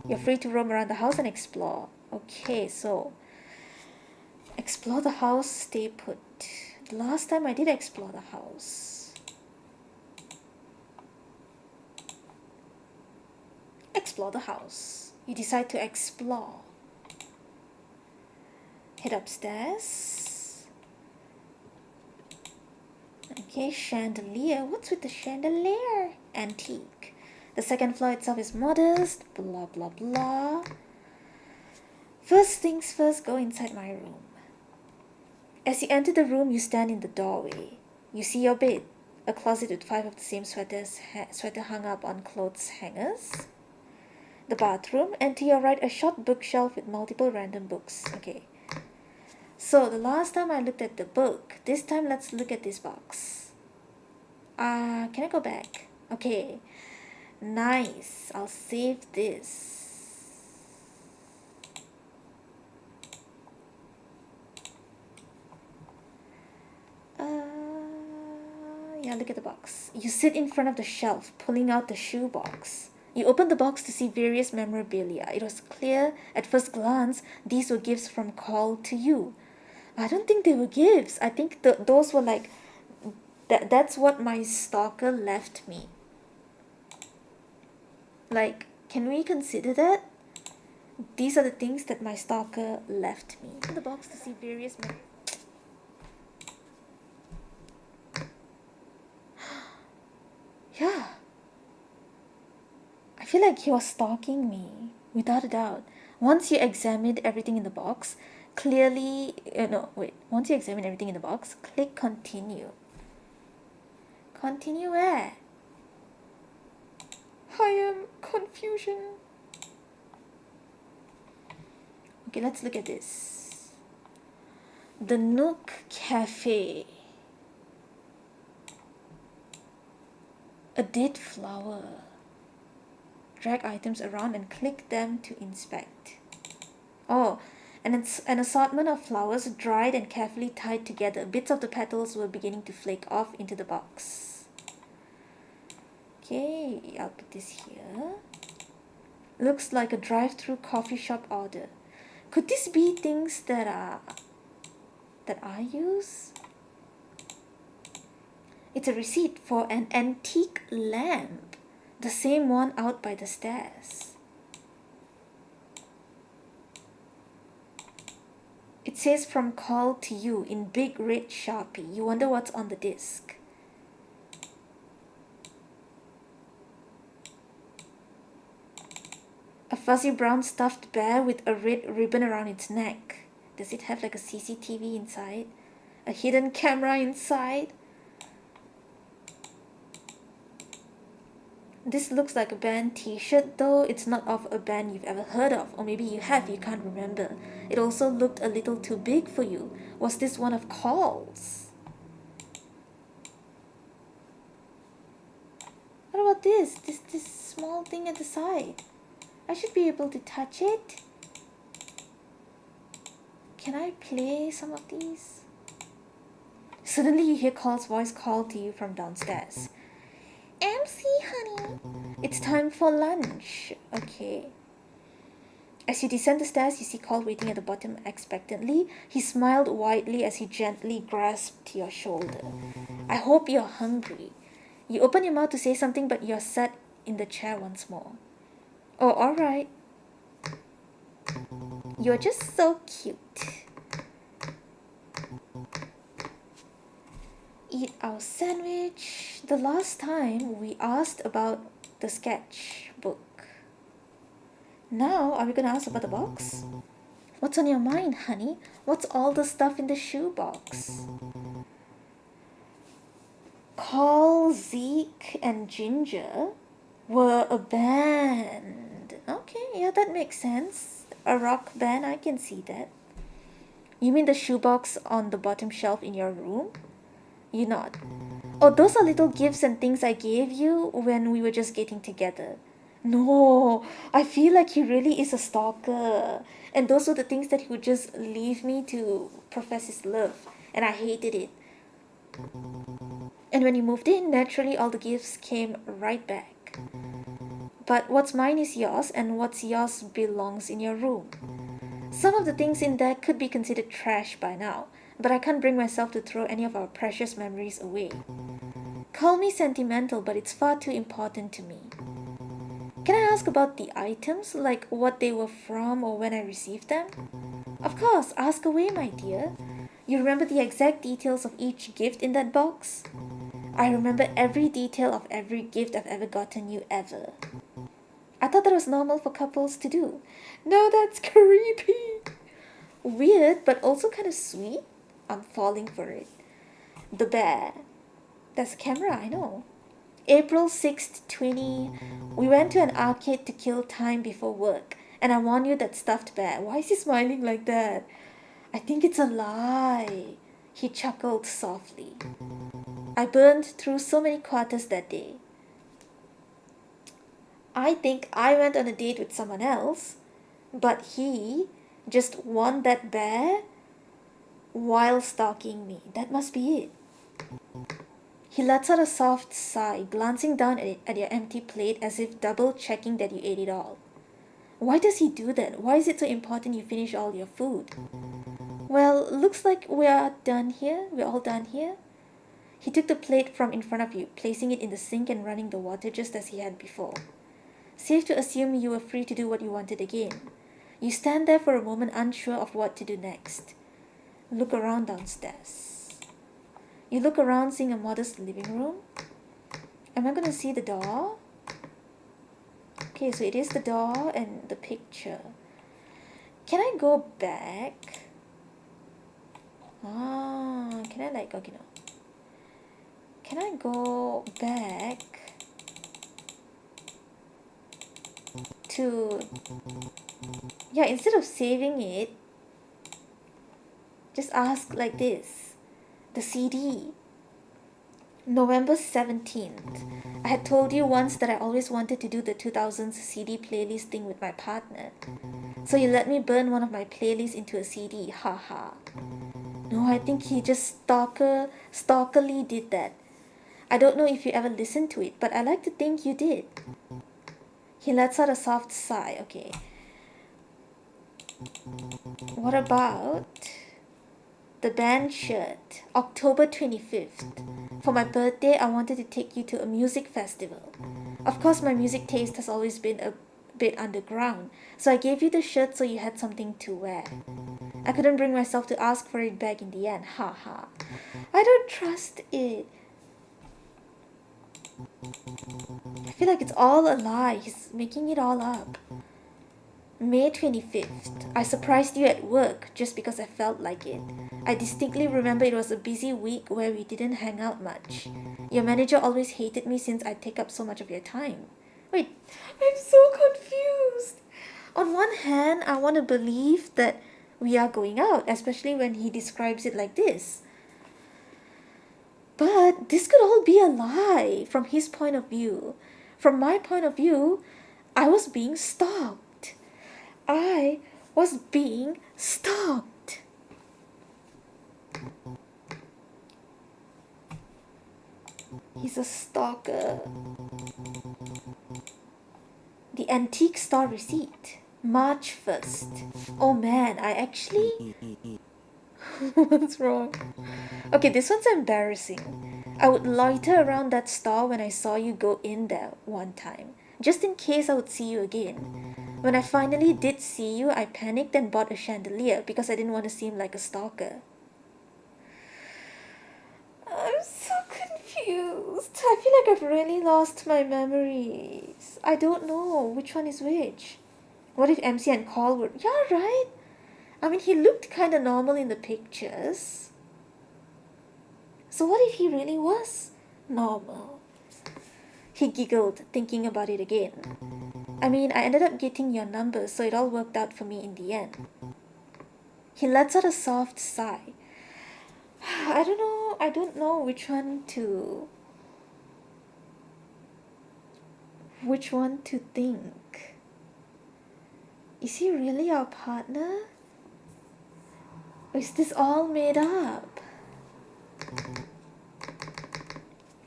You're free to roam around the house and explore. Okay, so... Explore the house, stay put. The last time I did explore the house. Explore the house. You decide to explore. Head upstairs. Okay, chandelier. What's with the chandelier? Antique. The second floor itself is modest. Blah, blah, blah. First things first, go inside my room. As you enter the room, you stand in the doorway. You see your bed, a closet with 5 of the same sweater hung up on clothes hangers. The bathroom, and to your right, a short bookshelf with multiple random books. Okay. So, the last time I looked at the book, this time let's look at this box. Can I go back? Okay, nice. I'll save this. Yeah, look at the box. You sit in front of the shelf, pulling out the shoe box. You open the box to see various memorabilia. It was clear at first glance these were gifts from Carl to you. I don't think they were gifts. I think those were like that's what my stalker left me. Like, can we consider that? These are the things that my stalker left me. In the box to see various yeah. I feel like he was stalking me, without a doubt. Once you examined everything in the box, clearly, no, wait. Once you examine everything in the box, click continue. Continue where? I am confusion. Okay, let's look at this. The Nook Cafe. A dead flower. Drag items around and click them to inspect. Oh, and it's an assortment of flowers dried and carefully tied together. Bits of the petals were beginning to flake off into the box. Okay, I'll put this here. Looks like a drive-through coffee shop order. Could this be things that I use? It's a receipt for an antique lamp. The same one out by the stairs. It says from Carl to you in big red Sharpie. You wonder what's on the disc. A fuzzy brown stuffed bear with a red ribbon around its neck. Does it have like a CCTV inside? A hidden camera inside? This looks like a band t-shirt, though it's not of a band you've ever heard of, or maybe you have, you can't remember. It also looked a little too big for you. Was this one of Carl's? What about this? This small thing at the side. I should be able to touch it. Can I play some of these? Suddenly you hear Carl's voice call to you from downstairs. MC, honey, it's time for lunch. Okay. As you descend the stairs, you see Carl waiting at the bottom expectantly. He smiled widely as he gently grasped your shoulder. I hope you're hungry. You open your mouth to say something, but you're sat in the chair once more. Oh, alright. You're just so cute. Eat our sandwich. The last time we asked about the sketchbook. Now, are we gonna ask about the box? What's on your mind, honey? What's all the stuff in the shoebox? Carl, Zeke, and Ginger were a band. Okay, yeah, that makes sense. A rock band, I can see that. You mean the shoebox on the bottom shelf in your room? You nod. Oh, those are little gifts and things I gave you when we were just getting together. No, I feel like he really is a stalker. And those were the things that he would just leave me to profess his love. And I hated it. And when you moved in, naturally all the gifts came right back. But what's mine is yours, and what's yours belongs in your room. Some of the things in there could be considered trash by now, but I can't bring myself to throw any of our precious memories away. Call me sentimental, but it's far too important to me. Can I ask about the items, like what they were from or when I received them? Of course, ask away, my dear. You remember the exact details of each gift in that box? I remember every detail of every gift I've ever gotten you ever. I thought that was normal for couples to do. No, that's creepy. Weird, but also kind of sweet. I'm falling for it. The bear. That's a camera, I know. April 6th, 20. We went to an arcade to kill time before work. And I warned you that stuffed bear. Why is he smiling like that? I think it's a lie. He chuckled softly. I burned through so many quarters that day. I think I went on a date with someone else, but he just won that bear while stalking me. That must be it. He lets out a soft sigh, glancing down at your empty plate as if double checking that you ate it all. Why does he do that? Why is it so important you finish all your food? Well, looks like we are done here. We're all done here. He took the plate from in front of you, placing it in the sink and running the water just as he had before. Safe to assume you were free to do what you wanted again. You stand there for a moment unsure of what to do next. Look around downstairs. You look around, seeing a modest living room. Am I gonna see the door? Okay, so it is the door and the picture. Can I go back? Can I like, okay, no. Can I go back to, yeah, instead of saving it, just ask like this. The CD. November 17th. I had told you once that I always wanted to do the 2000s CD playlist thing with my partner. So you let me burn one of my playlists into a CD. Haha. No, I think he just stalkerly did that. I don't know if you ever listened to it, but I like to think you did. He lets out a soft sigh. Okay. What about the band shirt? October 25th. For my birthday, I wanted to take you to a music festival. Of course, my music taste has always been a bit underground, so I gave you the shirt so you had something to wear. I couldn't bring myself to ask for it back in the end. Haha. I don't trust it. I feel like it's all a lie. He's making it all up. May 25th. I surprised you at work just because I felt like it. I distinctly remember it was a busy week where we didn't hang out much. Your manager always hated me since I take up so much of your time. Wait, I'm so confused. On one hand, I want to believe that we are going out, especially when he describes it like this. But this could all be a lie from his point of view. From my point of view, I was being stalked. I was being stalked. He's a stalker. The antique store receipt. March 1st. Oh man, I actually... What's wrong? Okay, this one's embarrassing. I would loiter around that store when I saw you go in there one time, just in case I would see you again. When I finally did see you, I panicked and bought a chandelier because I didn't want to seem like a stalker. I'm so confused. I feel like I've really lost my memories. I don't know which one is which. What if MC and Call were... Yeah, right? I mean, he looked kind of normal in the pictures. So what if he really was normal? He giggled, thinking about it again. I mean, I ended up getting your number, so it all worked out for me in the end. He lets out a soft sigh. I don't know which one to think. Is he really our partner? Or is this all made up?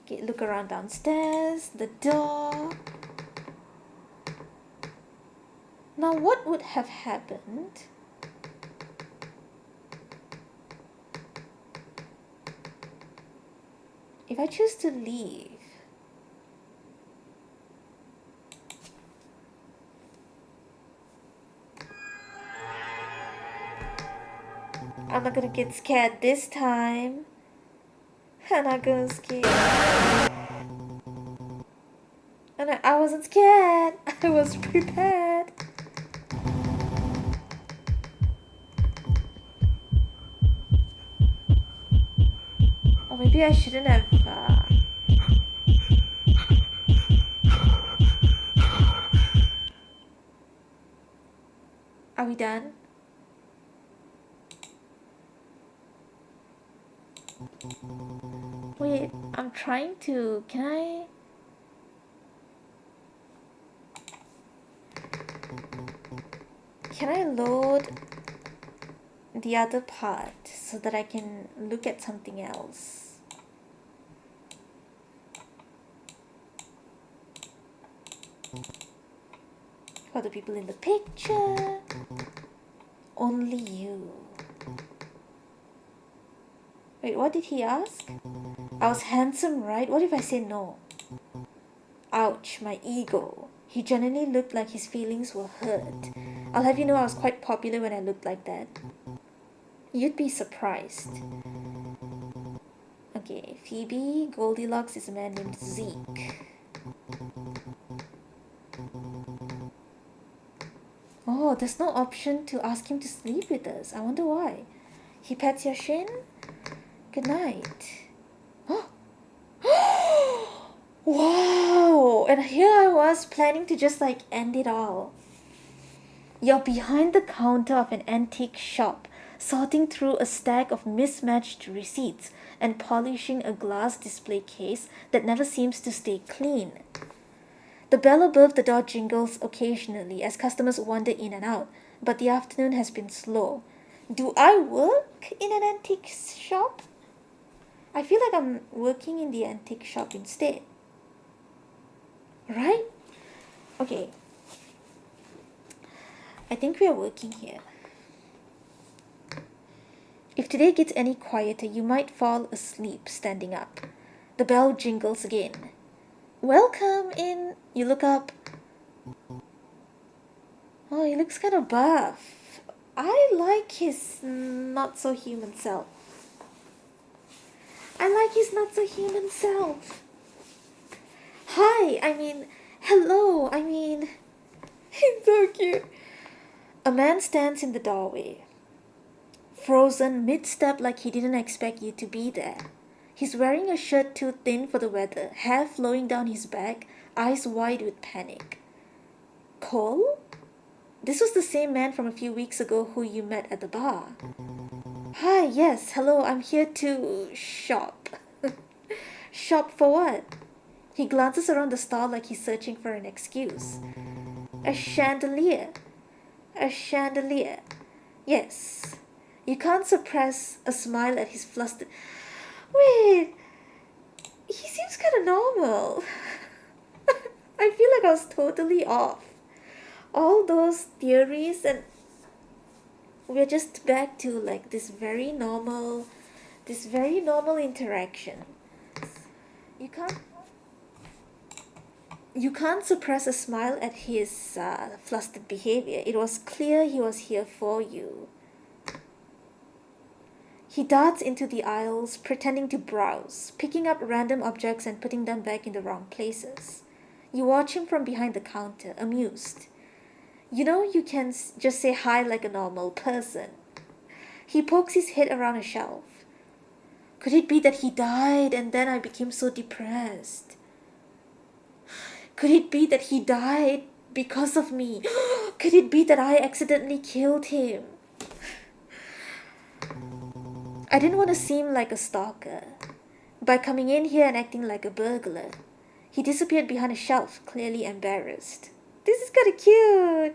Okay, look around downstairs, the door. Now what would have happened if I choose to leave? I'm not gonna get scared this time. I'm not gonna scare. And I wasn't scared. I was prepared. Or maybe I shouldn't have. Are we done? Wait, I'm trying to... Can I... the other part so that I can look at something else. For the people in the picture, only you. Wait, what did he ask? I was handsome, right? What if I say no? Ouch, my ego. He genuinely looked like his feelings were hurt. I'll have you know I was quite popular when I looked like that. You'd be surprised. Okay, Phoebe, Goldilocks is a man named Zeke. Oh, there's no option to ask him to sleep with us. I wonder why. He pets your shin? Good night. Wow! And here I was planning to just like end it all. You're behind the counter of an antique shop, sorting through a stack of mismatched receipts and polishing a glass display case that never seems to stay clean. The bell above the door jingles occasionally as customers wander in and out, but the afternoon has been slow. Do I work in an antique shop? I feel like I'm working in the antique shop instead. Right? Okay. I think we are working here. If today gets any quieter, you might fall asleep standing up. The bell jingles again. Welcome in. You look up. Oh, he looks kind of buff. I like his not so human self. Hi, hello, he's so cute. A man stands in the doorway, frozen mid-step like he didn't expect you to be there. He's wearing a shirt too thin for the weather, hair flowing down his back, eyes wide with panic. Cole? This was the same man from a few weeks ago who you met at the bar. Hi, yes, hello, I'm here to shop. Shop for what? He glances around the stall like he's searching for an excuse. A chandelier. A chandelier. Yes. You can't suppress a smile at his flustered... Wait, he seems kind of normal. I feel like I was totally off. All those theories and we're just back to like this very normal interaction. You can't suppress a smile at his flustered behavior. It was clear he was here for you. He darts into the aisles, pretending to browse, picking up random objects and putting them back in the wrong places. You watch him from behind the counter, amused. You know you can just say hi like a normal person. He pokes his head around a shelf. Could it be that he died and then I became so depressed? Could it be that he died because of me? Could it be that I accidentally killed him? I didn't want to seem like a stalker by coming in here and acting like a burglar. He disappeared behind a shelf, clearly embarrassed. This is kind of cute.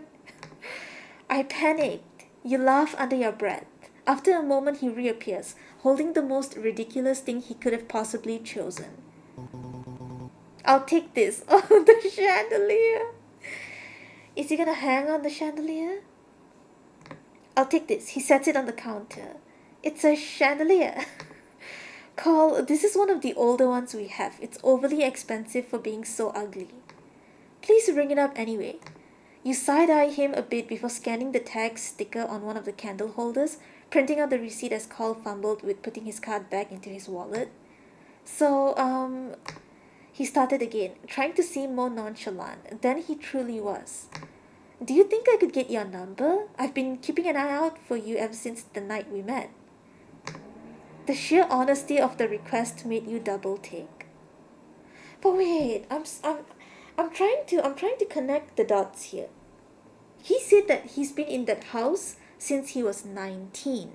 I panicked. You laugh under your breath. After a moment, he reappears, holding the most ridiculous thing he could have possibly chosen. I'll take this. Oh, the chandelier. Is he gonna hang on the chandelier? I'll take this. He sets it on the counter. It's a chandelier. Cole, this is one of the older ones we have. It's overly expensive for being so ugly. Please ring it up anyway. You side-eye him a bit before scanning the tag sticker on one of the candle holders, printing out the receipt as Cole fumbled with putting his card back into his wallet. So, he started again, trying to seem more nonchalant. Then he truly was. Do you think I could get your number? I've been keeping an eye out for you ever since the night we met. The sheer honesty of the request made you double take. But wait, I'm trying to connect the dots here. He said that he's been in that house since he was 19.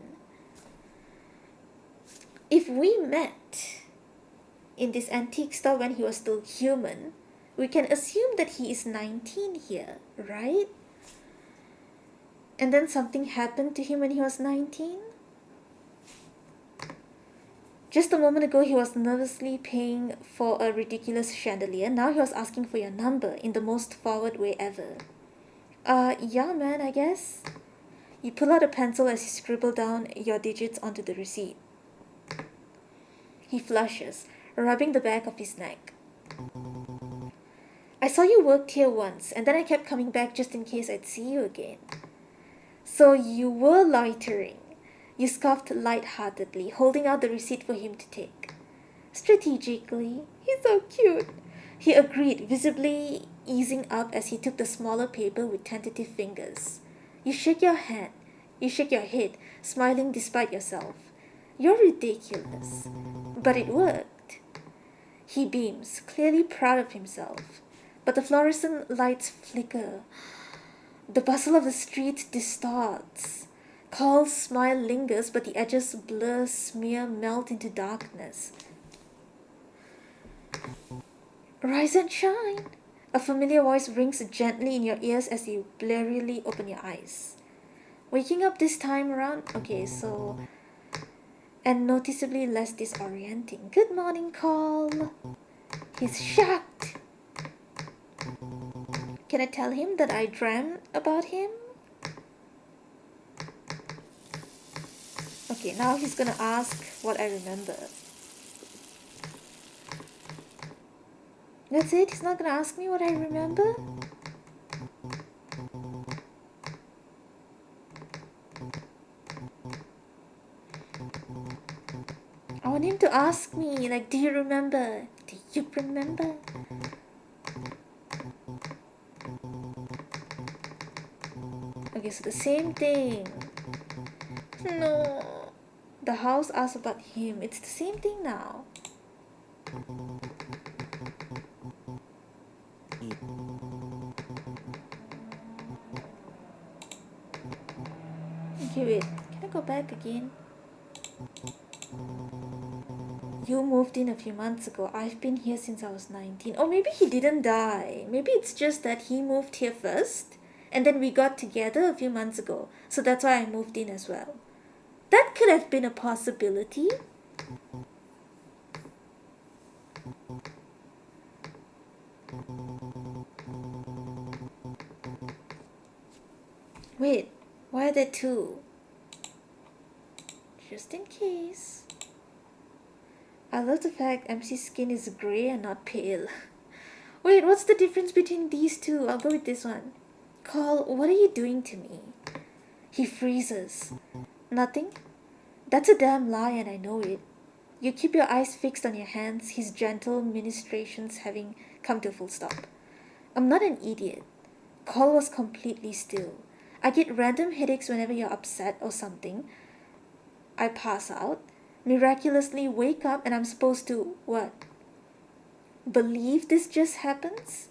If we met in this antique store when he was still human, we can assume that he is 19 here, right? And then something happened to him when he was 19? Just a moment ago, he was nervously paying for a ridiculous chandelier. Now he was asking for your number in the most forward way ever. Yeah, man, I guess. You pull out a pencil as you scribble down your digits onto the receipt. He flushes, rubbing the back of his neck. I saw you worked here once, and then I kept coming back just in case I'd see you again. So you were loitering. You scoffed light-heartedly, holding out the receipt for him to take. Strategically. He's so cute. He agreed, visibly easing up as he took the smaller paper with tentative fingers. You shake your head, smiling despite yourself. You're ridiculous. But it worked. He beams, clearly proud of himself. But the fluorescent lights flicker. The bustle of the street distorts. Carl's smile lingers, but the edges blur, smear, melt into darkness. Rise and shine. A familiar voice rings gently in your ears as you blearily open your eyes. Waking up this time around? Okay, so... And noticeably less disorienting. Good morning, Carl. He's shocked. Can I tell him that I dreamt about him? Okay, now he's gonna ask what I remember. That's it? He's not gonna ask me what I remember? I want him to ask me, like, do you remember? Do you remember? Okay, so the same thing. No. The house asked about him. It's the same thing now. Okay, wait. Can I go back again? You moved in a few months ago. I've been here since I was 19. Or maybe he didn't die. Maybe it's just that he moved here first. And then we got together a few months ago. So that's why I moved in as well. That could have been a possibility. Wait, why are there two? Just in case. I love the fact MC's skin is grey and not pale. Wait, what's the difference between these two? I'll go with this one. Carl, what are you doing to me? He freezes. Nothing? That's a damn lie and I know it. You keep your eyes fixed on your hands, his gentle ministrations having come to a full stop. I'm not an idiot. Carl was completely still. I get random headaches whenever you're upset or something. I pass out, miraculously wake up, and I'm supposed to, what? Believe this just happens?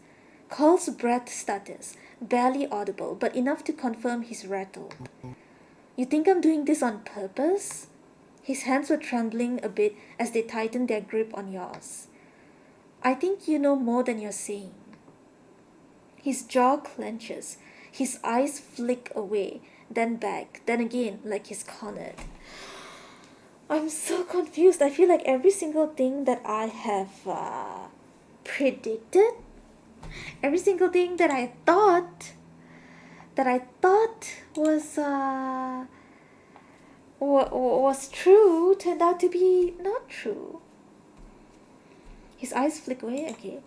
Carl's breath stutters, barely audible, but enough to confirm he's rattled. You think I'm doing this on purpose? His hands were trembling a bit as they tightened their grip on yours. I think you know more than you're saying. His jaw clenches. His eyes flick away, then back, then again, like he's cornered. I'm so confused. I feel like every single thing that I have predicted, every single thing that I thought was true turned out to be not true. His eyes flick away. Okay.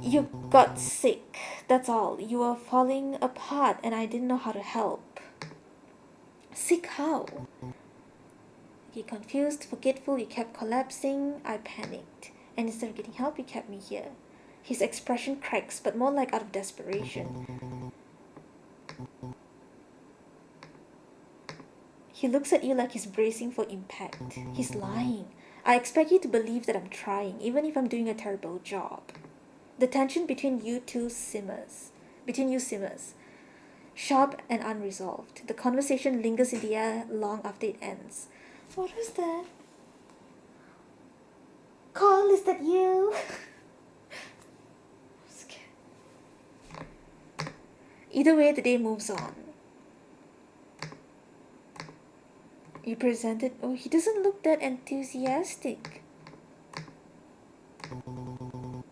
You got sick. That's all. You were falling apart and I didn't know how to help. Sick how? Okay, confused, forgetful, you kept collapsing. I panicked. And instead of getting help, you kept me here. His expression cracks, but more like out of desperation. He looks at you like he's bracing for impact. He's lying. I expect you to believe that I'm trying, even if I'm doing a terrible job. The tension between you simmers. Sharp and unresolved. The conversation lingers in the air long after it ends. What was that? Carl, is that you? Either way, the day moves on. You presented. Oh, he doesn't look that enthusiastic.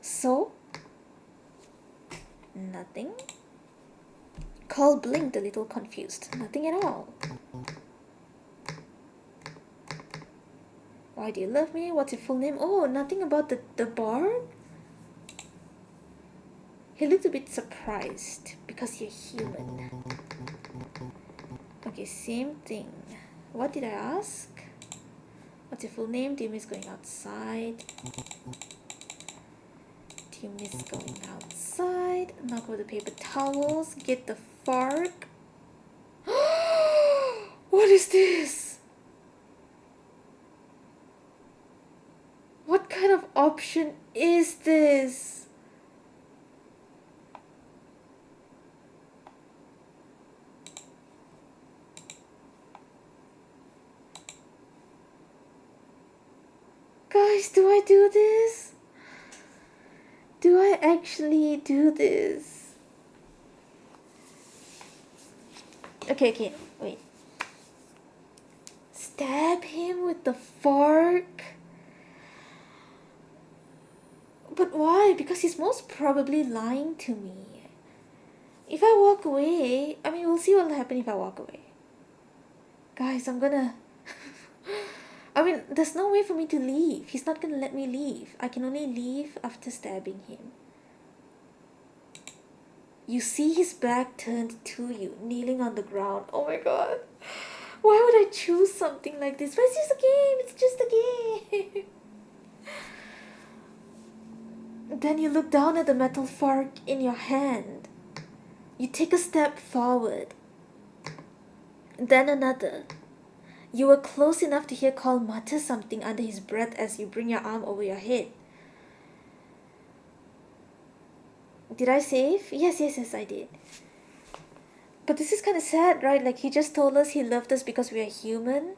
So? Nothing? Carl blinked a little confused. Nothing at all. Why do you love me? What's your full name? Oh, nothing about the bar? He looked a bit surprised because you're human. Okay, same thing. What did I ask? What's your full name? Do you miss going outside? Do you miss going outside? Knock over the paper towels. Get the fork. What is this? What kind of option is this? Guys, do I do this? Do I actually do this? Okay, wait. Stab him with the fork? But why? Because he's most probably lying to me. If I walk away, I mean, we'll see what will happen if I walk away. Guys, I'm gonna... I mean, there's no way for me to leave. He's not gonna let me leave. I can only leave after stabbing him. You see his back turned to you, kneeling on the ground. Oh my god. Why would I choose something like this? But it's just a game. It's just a game. Then you look down at the metal fork in your hand. You take a step forward. Then another. You were close enough to hear Carl mutter something under his breath as you bring your arm over your head. Did I save? Yes, I did. But this is kind of sad, right? Like, he just told us he loved us because we are human.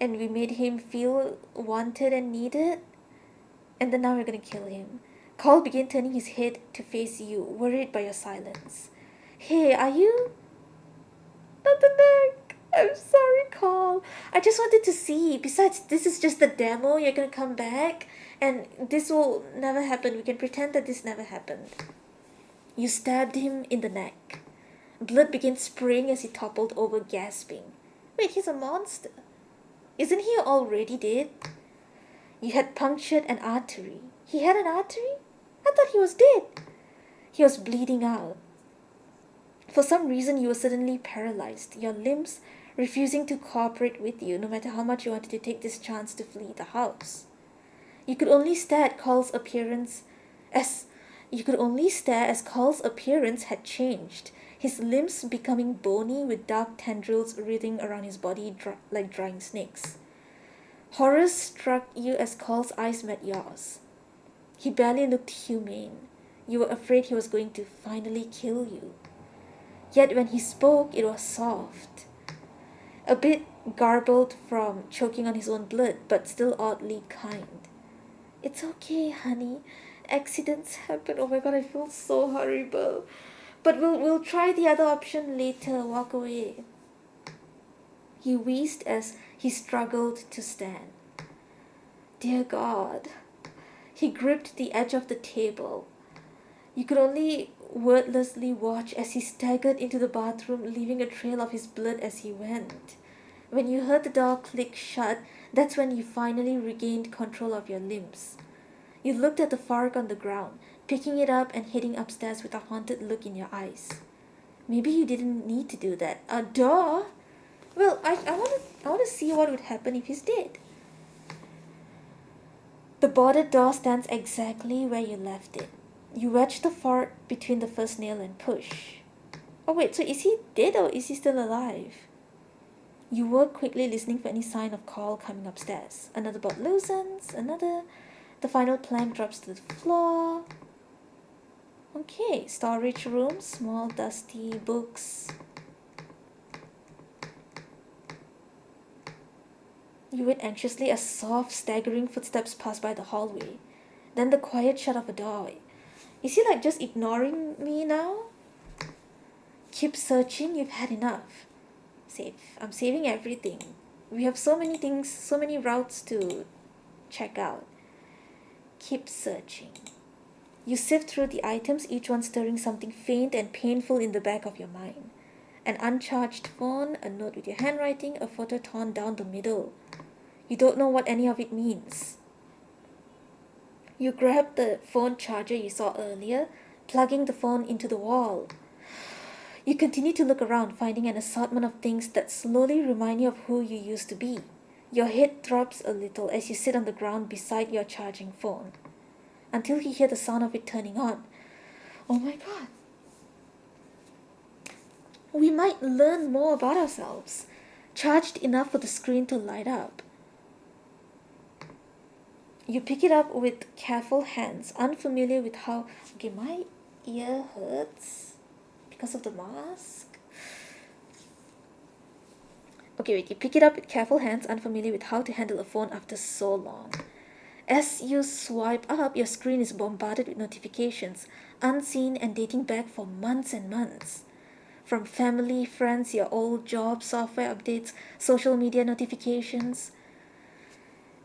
And we made him feel wanted and needed. And then now we're gonna kill him. Carl began turning his head to face you, worried by your silence. Hey, are you... Not the neck. I'm sorry, Carl. I just wanted to see. Besides, this is just the demo. You're gonna come back. And this will never happen. We can pretend that this never happened. You stabbed him in the neck. Blood began spraying as he toppled over, gasping. Wait, he's a monster. Isn't he already dead? You had punctured an artery. He had an artery? I thought he was dead. He was bleeding out. For some reason, you were suddenly paralyzed, your limbs refusing to cooperate with you no matter how much you wanted to take this chance to flee the house. You could only stare at Carl's appearance as Carl's appearance had changed, his limbs becoming bony with dark tendrils writhing around his body like drying snakes. Horror struck you as Carl's eyes met yours. He barely looked humane. You were afraid he was going to finally kill you. Yet when he spoke, it was soft. A bit garbled from choking on his own blood, but still oddly kind. It's okay, honey. Accidents happen. Oh my god, I feel so horrible. But we'll try the other option later. Walk away. He wheezed as he struggled to stand. Dear God. He gripped the edge of the table. You could only wordlessly watch as he staggered into the bathroom, leaving a trail of his blood as he went. When you heard the door click shut, that's when you finally regained control of your limbs. You looked at the fork on the ground, picking it up and heading upstairs with a haunted look in your eyes. Maybe you didn't need to do that. A door? Well, I want to see what would happen if he's dead. The boarded door stands exactly where you left it. You wedge the fork between the first nail and push. Oh wait, so is he dead or is he still alive? You work quickly, listening for any sign of Carl coming upstairs. Another bolt loosens, another. The final plank drops to the floor. Okay, storage room, small dusty books. You wait anxiously as soft, staggering footsteps pass by the hallway. Then the quiet shut of a door. Is he like just ignoring me now? Keep searching, you've had enough. Save. I'm saving everything. We have so many things, so many routes to check out. Keep searching. You sift through the items, each one stirring something faint and painful in the back of your mind. An uncharged phone, a note with your handwriting, a photo torn down the middle. You don't know what any of it means. You grab the phone charger you saw earlier, plugging the phone into the wall. You continue to look around, finding an assortment of things that slowly remind you of who you used to be. Your head throbs a little as you sit on the ground beside your charging phone, until you hear the sound of it turning on. Oh my god. We might learn more about ourselves, charged enough for the screen to light up. You pick it up with careful hands, unfamiliar with how... Okay, my ear hurts because of the mask. Okay, wait, you pick it up with careful hands, unfamiliar with how to handle a phone after so long. As you swipe up, your screen is bombarded with notifications, unseen and dating back for months and months. From family, friends, your old job, software updates, social media notifications.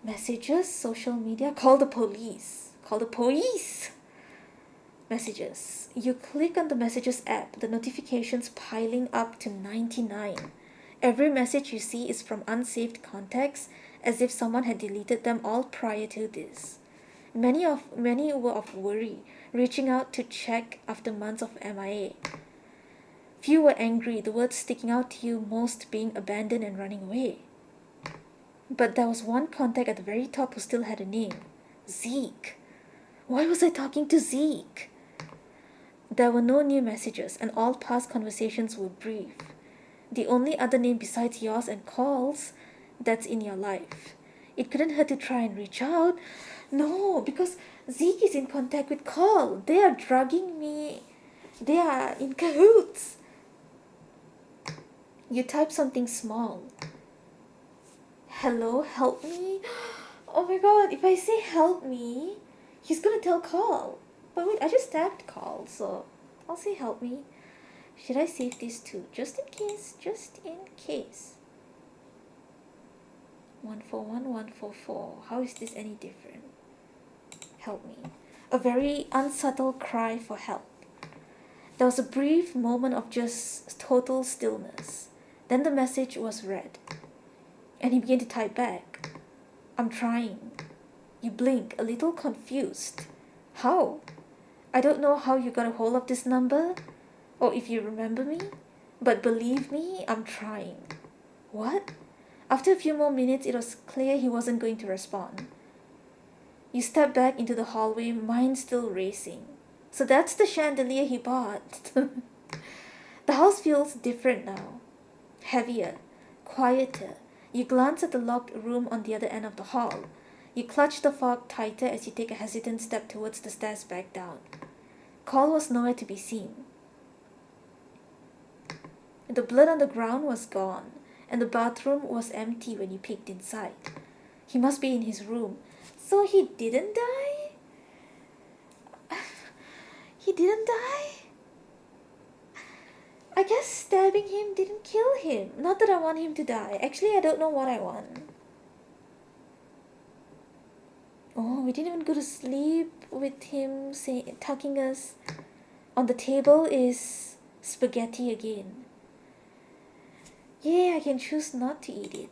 Messages, social media, call the police. Call the police! Messages. You click on the Messages app, the notifications piling up to 99. Every message you see is from unsaved contacts, as if someone had deleted them all prior to this. Many were of worry, reaching out to check after months of MIA. Few were angry, the words sticking out to you most being abandoned and running away. But there was one contact at the very top who still had a name. Zeke. Why was I talking to Zeke? There were no new messages, and all past conversations were brief. The only other name besides yours and Carl's that's in your life. It couldn't hurt to try and reach out. No, because Zeke is in contact with Carl. They are drugging me. They are in cahoots. You type something small. Hello, help me? Oh my god, if I say help me, he's gonna tell Carl. But wait, I just tapped Carl, so I'll say help me. Should I save this too? Just in case, just in case. 141, 144. How is this any different? Help me. A very unsubtle cry for help. There was a brief moment of just total stillness. Then the message was read. And he began to type back. I'm trying. You blink, a little confused. How? I don't know how you got a hold of this number, or if you remember me, but believe me, I'm trying. What? After a few more minutes, it was clear he wasn't going to respond. You step back into the hallway, mind still racing. So that's the chandelier he bought. The house feels different now. Heavier, quieter. You glance at the locked room on the other end of the hall. You clutch the fob tighter as you take a hesitant step towards the stairs back down. Carl was nowhere to be seen. The blood on the ground was gone, and the bathroom was empty when you peeked inside. He must be in his room. So he didn't die? He didn't die? I guess stabbing him didn't kill him. Not that I want him to die. Actually, I don't know what I want. Oh, we didn't even go to sleep with him tucking us. On the table is spaghetti again. Yeah, I can choose not to eat it.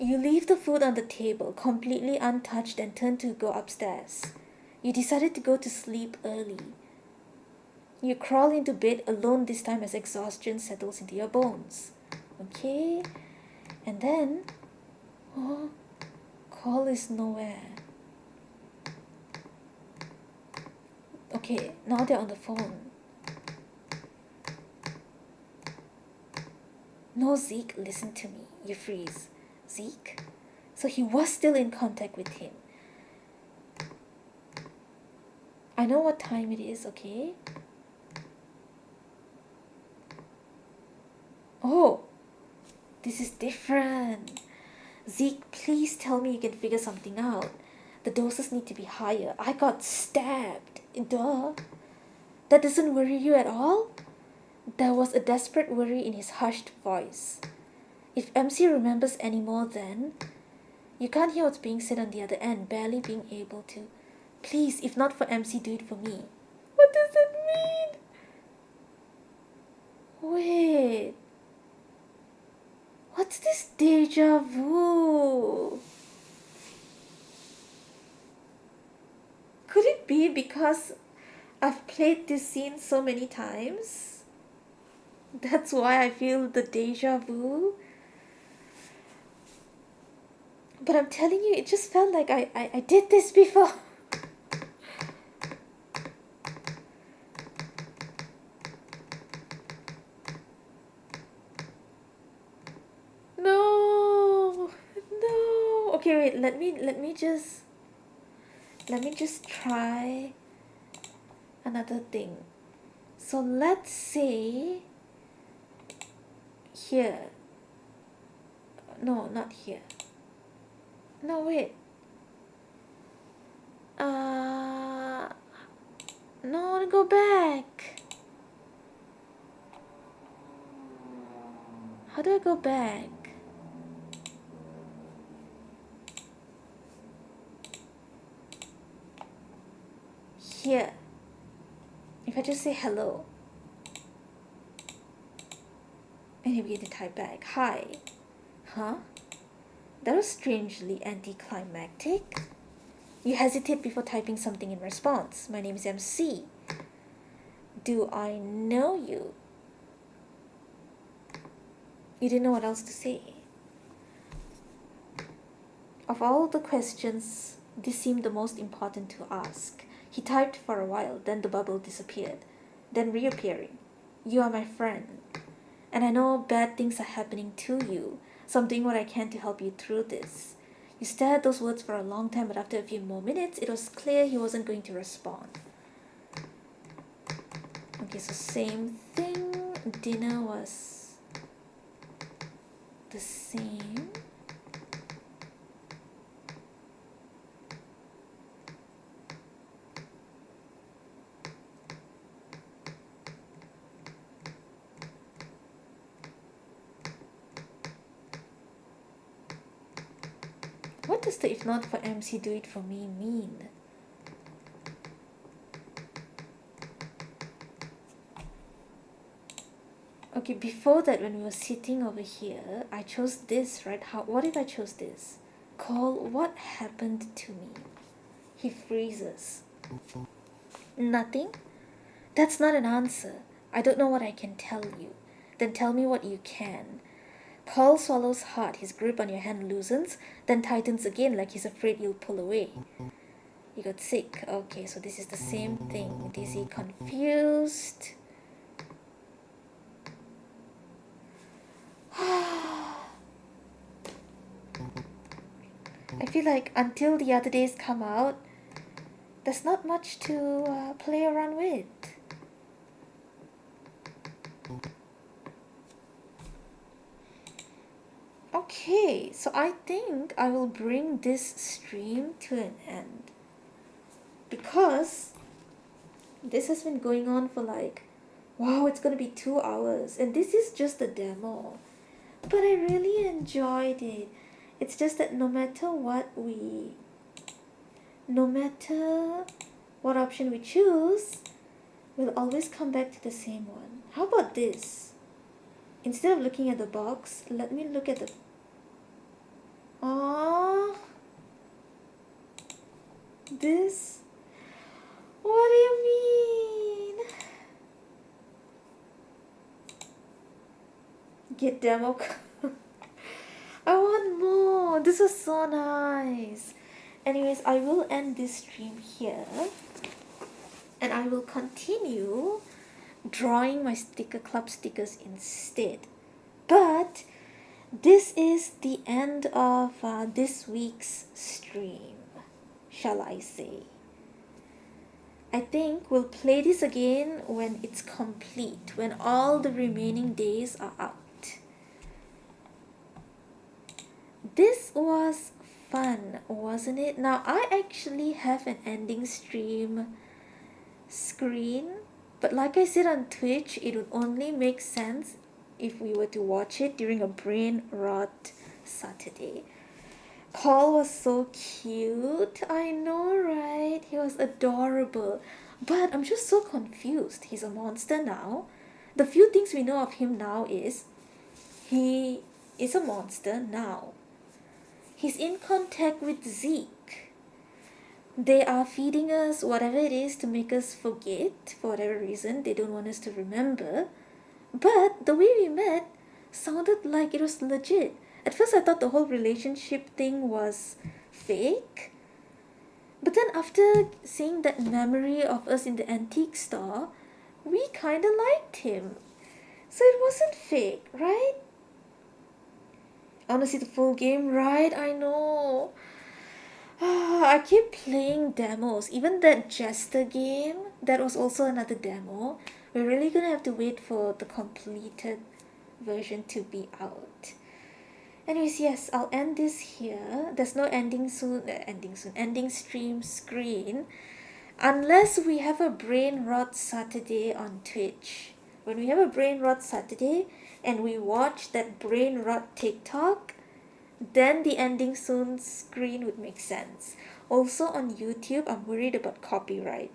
You leave the food on the table, completely untouched, and turn to go upstairs. You decided to go to sleep early. You crawl into bed alone this time as exhaustion settles into your bones. Okay, and then... Oh, Carl is nowhere. Okay, now they're on the phone. No, Zeke, listen to me. You freeze. Zeke? So he was still in contact with him. I know what time it is, okay? Oh, this is different. Zeke, please tell me you can figure something out. The doses need to be higher. I got stabbed. Duh. That doesn't worry you at all? There was a desperate worry in his hushed voice. If MC remembers anymore, then you can't hear what's being said on the other end, barely being able to. Please, if not for MC, do it for me. What does that mean? Wait. What's this deja vu? Could it be because I've played this scene so many times? That's why I feel the deja vu? But I'm telling you, it just felt like I did this before. No, no. Okay, wait. Let me just try another thing. So let's say here. No, not here. No, wait. No, go back. How do I go back? Here. If I just say hello. And you begin to type back. Hi. Huh? That was strangely anticlimactic. You hesitate before typing something in response. My name is MC. Do I know you? You didn't know what else to say. Of all the questions, this seemed the most important to ask. He typed for a while, then the bubble disappeared, then reappearing. You are my friend, and I know bad things are happening to you, so I'm doing what I can to help you through this. You stared at those words for a long time, but after a few more minutes, it was clear he wasn't going to respond. Okay, so same thing. Dinner was the same. What does the if not for MC do it for me mean? Okay, before that, when we were sitting over here, I chose this, right? What if I chose this? Call, what happened to me? He freezes. Nothing? That's not an answer. I don't know what I can tell you. Then tell me what you can. Call swallows hard. His grip on your hand loosens, then tightens again like he's afraid you'll pull away. You got sick. Okay, so this is the same thing. Dizzy, confused. I feel like until the other days come out, there's not much to play around with. Okay, so I think I will bring this stream to an end, because this has been going on for like, wow, it's gonna be 2 hours, and this is just a demo, but I really enjoyed it. It's just that no matter what option we choose, we'll always come back to the same one. How about this? Instead of looking at the box, let me look at the... Aww. This? What do you mean? Get demo. I want more. This was so nice. Anyways, I will end this stream here, and I will continue drawing my sticker club stickers instead. But this is the end of this week's stream, shall I say. I think we'll play this again when it's complete, when all the remaining days are out. This was fun, wasn't it? Now, I actually have an ending stream screen, but like I said on Twitch, it would only make sense if we were to watch it during a brain rot Saturday. Paul was so cute. I know, right? He was adorable. But I'm just so confused. He's a monster now. The few things we know of him now is he is a monster now. He's in contact with Zeke. They are feeding us whatever it is to make us forget for whatever reason. They don't want us to remember. But the way we met sounded like it was legit. At first, I thought the whole relationship thing was fake. But then, after seeing that memory of us in the antique store, we kinda liked him. So it wasn't fake, right? I wanna see the full game, right? I know. I keep playing demos. Even that Jester game, that was also another demo. We're really gonna have to wait for the completed version to be out. Anyways, yes, I'll end this here. There's no ending stream screen. Unless we have a brain rot Saturday on Twitch. When we have a brain rot Saturday and we watch that brain rot TikTok, then the ending soon screen would make sense. Also on YouTube, I'm worried about copyright.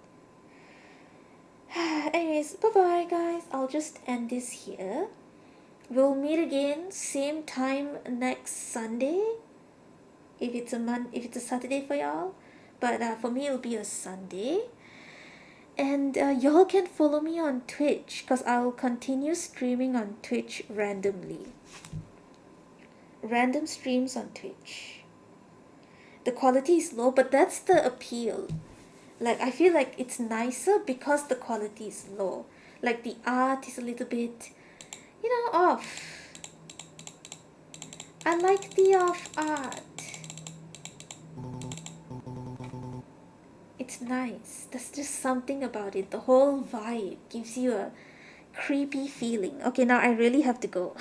Anyways, bye bye guys. I'll just end this here. We'll meet again same time next Sunday. If it's a Saturday for y'all, but for me it'll be a Sunday. And y'all can follow me on Twitch because I'll continue streaming on Twitch randomly. Random streams on Twitch. The quality is low, but that's the appeal. Like, I feel like it's nicer because the quality is low. Like, the art is a little bit, off. I like the off art. It's nice. There's just something about it. The whole vibe gives you a creepy feeling. Okay, now I really have to go.